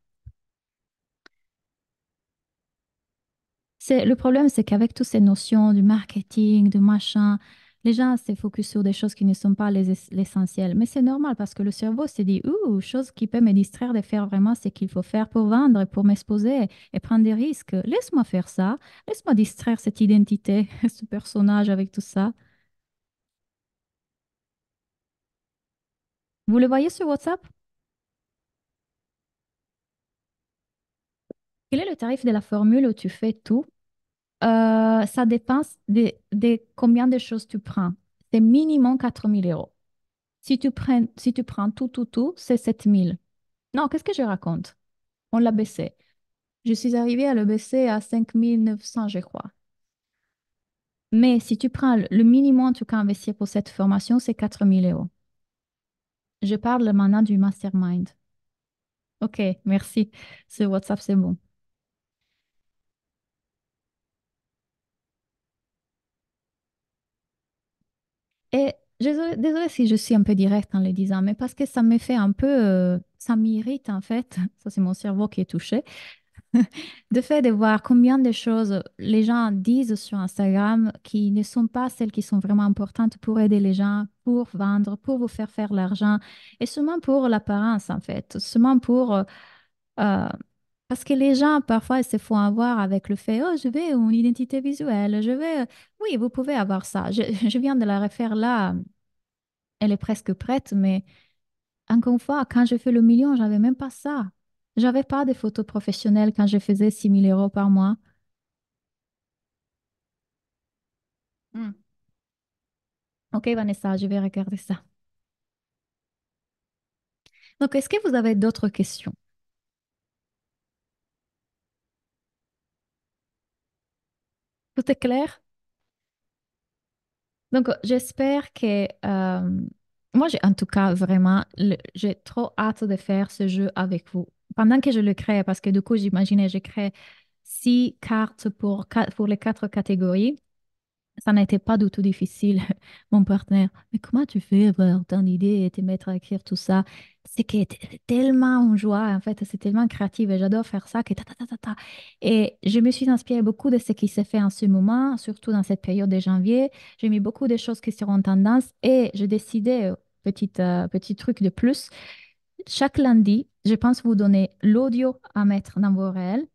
Le problème, c'est qu'avec toutes ces notions du marketing, de machin, les gens se focus sur des choses qui ne sont pas l'essentiel. Mais c'est normal parce que le cerveau s'est dit, ouh, chose qui peut me distraire de faire vraiment ce qu'il faut faire pour vendre et pour m'exposer et prendre des risques. Laisse-moi faire ça. Laisse-moi distraire cette identité, ce personnage avec tout ça. Vous le voyez sur WhatsApp? Quel est le tarif de la formule où tu fais tout? Ça dépend de combien de choses tu prends. C'est minimum 4 000 euros. Si tu prends tout, c'est 7 000. Non, qu'est-ce que je raconte? On l'a baissé. Je suis arrivée à le baisser à 5 900, je crois. Mais si tu prends le minimum, en tout cas, investir pour cette formation, c'est 4 000 euros. Je parle maintenant du mastermind. OK, merci. Sur WhatsApp, c'est bon. Et désolée si je suis un peu directe en le disant, mais parce que ça me fait un peu, ça m'irrite en fait. Ça, c'est mon cerveau qui est touché. De fait de voir combien de choses les gens disent sur Instagram qui ne sont pas celles qui sont vraiment importantes pour aider les gens, pour vendre, pour vous faire l'argent, et seulement pour l'apparence en fait, seulement pour... euh, parce que les gens, parfois, ils se font avoir avec le fait, oh, je vais une identité visuelle, je vais... Oui, vous pouvez avoir ça. Je viens de la refaire là, elle est presque prête, mais encore une fois, quand j'ai fait le million, j'avais même pas ça. J'avais pas de photos professionnelles quand je faisais 6 000 euros par mois. Hmm. Ok, Vanessa, je vais regarder ça. Donc, est-ce que vous avez d'autres questions? Tout est clair? Donc, j'espère que... moi, j'ai en tout cas vraiment... j'ai trop hâte de faire ce jeu avec vous. Pendant que je le crée, parce que du coup, j'imaginais, je crée 6 cartes pour les 4 catégories. Ça n'était pas du tout difficile, mon partenaire. Mais comment tu fais avoir ton idée et te mettre à écrire tout ça? C'est que t'es tellement en joie, en fait, c'est tellement créatif et j'adore faire ça que ta ta ta ta ta. Et je me suis inspirée beaucoup de ce qui s'est fait en ce moment, surtout dans cette période de janvier. J'ai mis beaucoup de choses qui seront tendance et j'ai décidé, petit truc de plus, chaque lundi, je pense vous donner l'audio à mettre dans vos réels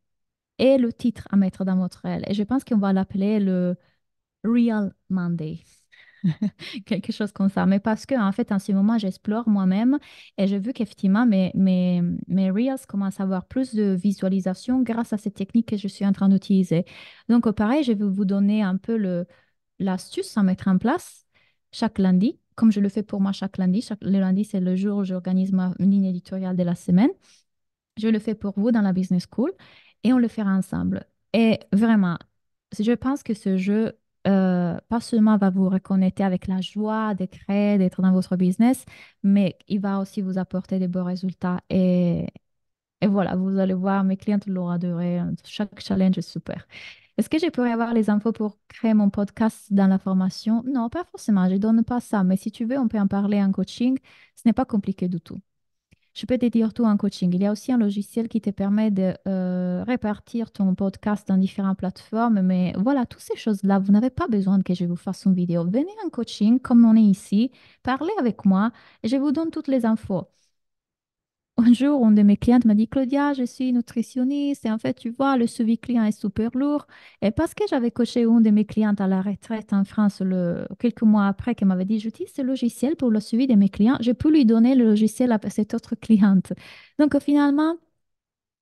et le titre à mettre dans votre réel. Et je pense qu'on va l'appeler le Real Monday. Quelque chose comme ça. Mais parce que, en fait, en ce moment, j'explore moi-même et j'ai vu qu'effectivement, mes Reels commencent à avoir plus de visualisation grâce à ces techniques que je suis en train d'utiliser. Donc, pareil, je vais vous donner un peu l'astuce à mettre en place chaque lundi, comme je le fais pour moi chaque lundi. Le lundi, c'est le jour où j'organise ma ligne éditoriale de la semaine. Je le fais pour vous dans la Business School et on le fera ensemble. Et vraiment, je pense que ce jeu, pas seulement va vous reconnecter avec la joie de créer, d'être dans votre business, mais il va aussi vous apporter des bons résultats. Et voilà, vous allez voir, mes clientes l'auront adoré. Chaque challenge est super. Est-ce que je pourrais avoir les infos pour créer mon podcast dans la formation? Non, pas forcément, je ne donne pas ça, mais si tu veux, on peut en parler en coaching. Ce n'est pas compliqué du tout. Je peux te dire tout en coaching. Il y a aussi un logiciel qui te permet de répartir ton podcast dans différentes plateformes. Mais voilà, toutes ces choses-là, vous n'avez pas besoin que je vous fasse une vidéo. Venez en coaching, comme on est ici, parlez avec moi et je vous donne toutes les infos. Un jour, une de mes clientes m'a dit, Claudia, je suis nutritionniste et en fait, tu vois, le suivi client est super lourd. Et parce que j'avais coaché une de mes clientes à la retraite en France quelques mois après, qui m'avait dit, j'utilise ce logiciel pour le suivi de mes clients, j'ai pu lui donner le logiciel à cette autre cliente. Donc, finalement,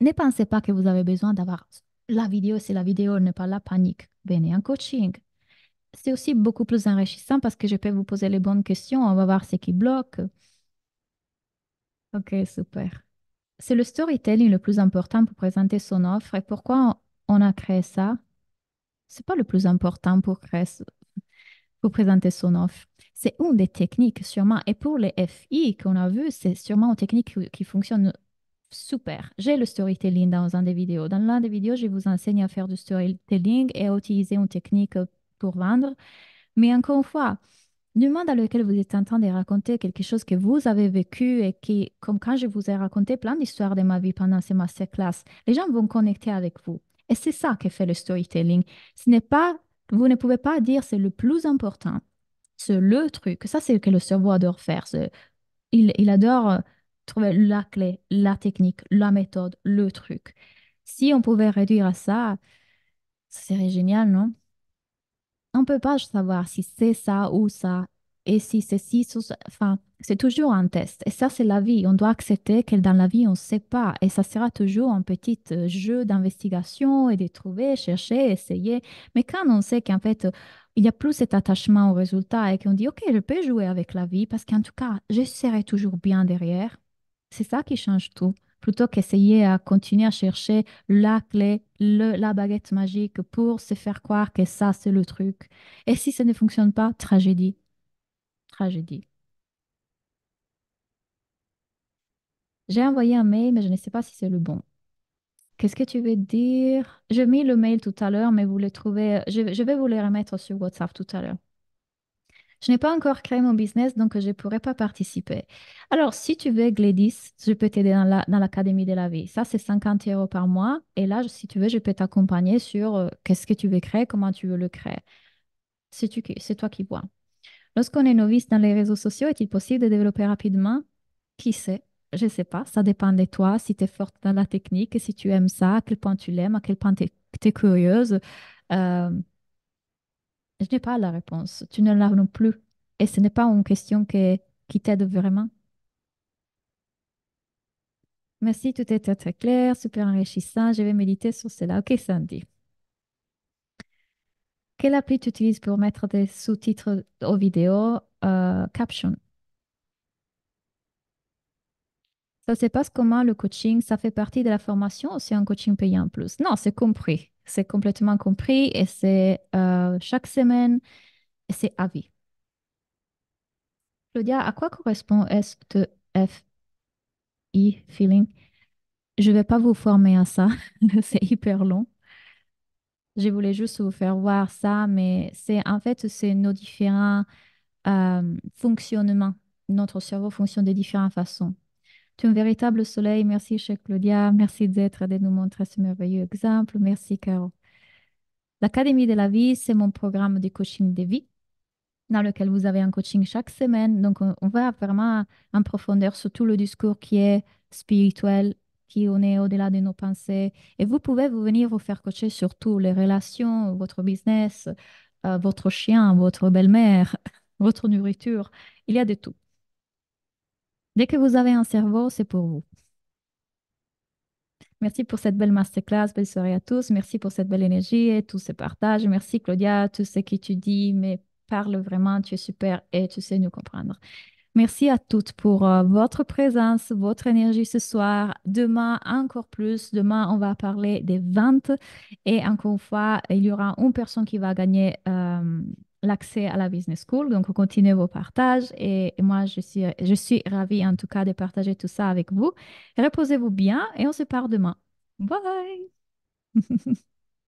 ne pensez pas que vous avez besoin d'avoir la vidéo, c'est la vidéo, ne pas la panique. Venez en coaching. C'est aussi beaucoup plus enrichissant parce que je peux vous poser les bonnes questions, on va voir ce qui bloque. Ok, super. C'est le storytelling le plus important pour présenter son offre. Et pourquoi on a créé ça? C'est pas le plus important pour présenter son offre. C'est une des techniques, sûrement. Et pour les FI qu'on a vu, c'est sûrement une technique qui fonctionne super. J'ai le storytelling dans un des vidéos. Dans l'un des vidéos, je vous enseigne à faire du storytelling et à utiliser une technique pour vendre. Mais encore une fois, du monde dans lequel vous êtes en train de raconter quelque chose que vous avez vécu et qui, comme quand je vous ai raconté plein d'histoires de ma vie pendant ces masterclass, les gens vont connecter avec vous. Et c'est ça que fait le storytelling. Ce n'est pas, vous ne pouvez pas dire c'est le plus important, c'est le truc. Ça, c'est ce que le cerveau adore faire. Il adore trouver la clé, la technique, la méthode, le truc. Si on pouvait réduire à ça, ça serait génial, non? On ne peut pas savoir si c'est ça ou ça. Et si c'est ci, enfin, c'est toujours un test. Et ça, c'est la vie. On doit accepter que dans la vie, on ne sait pas. Et ça sera toujours un petit jeu d'investigation et de trouver, chercher, essayer. Mais quand on sait qu'en fait, il n'y a plus cet attachement au résultat et qu'on dit, OK, je peux jouer avec la vie parce qu'en tout cas, je serai toujours bien derrière. C'est ça qui change tout. Plutôt qu'essayer à continuer à chercher la clé, la baguette magique pour se faire croire que ça, c'est le truc. Et si ça ne fonctionne pas, tragédie, tragédie. J'ai envoyé un mail, mais je ne sais pas si c'est le bon. Qu'est-ce que tu veux dire? J'ai mis le mail tout à l'heure, mais vous le trouvez. Je vais vous le remettre sur WhatsApp tout à l'heure. Je n'ai pas encore créé mon business, donc je ne pourrai pas participer. Alors, si tu veux, Gladys, je peux t'aider dans l'Académie de la vie. Ça, c'est 50 € par mois. Et là, si tu veux, je peux t'accompagner sur qu'est-ce que tu veux créer, comment tu veux le créer. C'est toi qui vois. Lorsqu'on est novice dans les réseaux sociaux, est-il possible de développer rapidement? Qui sait? Je ne sais pas. Ça dépend de toi, si tu es forte dans la technique, si tu aimes ça, à quel point tu l'aimes, à quel point tu es curieuse. Euh, je n'ai pas la réponse. Tu ne l'as non plus. Et ce n'est pas une question qui t'aide vraiment. Merci, tout était très clair, super enrichissant. Je vais méditer sur cela. Ok, Sandy. Quelle appli tu utilises pour mettre des sous-titres aux vidéos? Caption. Ça se passe comment le coaching? Ça fait partie de la formation ou c'est un coaching payant en plus? Non, c'est compris. C'est complètement compris et c'est chaque semaine et c'est à vie. Claudia, à quoi correspond STFI feeling? Je ne vais pas vous former à ça. C'est hyper long. Je voulais juste vous faire voir ça, mais c'est en fait, c'est nos différents fonctionnements. Notre cerveau fonctionne de différentes façons. Tu es un véritable soleil. Merci, chère Claudia. Merci d'être, de nous montrer ce merveilleux exemple. Merci, Caro. L'Académie de la vie, c'est mon programme de coaching de vie dans lequel vous avez un coaching chaque semaine. Donc, on va vraiment en profondeur sur tout le discours qui est spirituel, qui on est au-delà de nos pensées. Et vous pouvez vous venir vous faire coacher sur tout, les relations, votre business, votre chien, votre belle-mère, votre nourriture. Il y a de tout. Dès que vous avez un cerveau, c'est pour vous. Merci pour cette belle masterclass, belle soirée à tous. Merci pour cette belle énergie et tous ces partages. Merci Claudia, tout ce que tu dis, mais parle vraiment, tu es super et tu sais nous comprendre. Merci à toutes pour votre présence, votre énergie ce soir. Demain, encore plus. Demain, on va parler des ventes. Et encore une fois, il y aura une personne qui va gagner l'accès à la Business School. Donc, continuez vos partages. Et moi, je suis ravie en tout cas de partager tout ça avec vous. Reposez-vous bien et on se parle demain. Bye!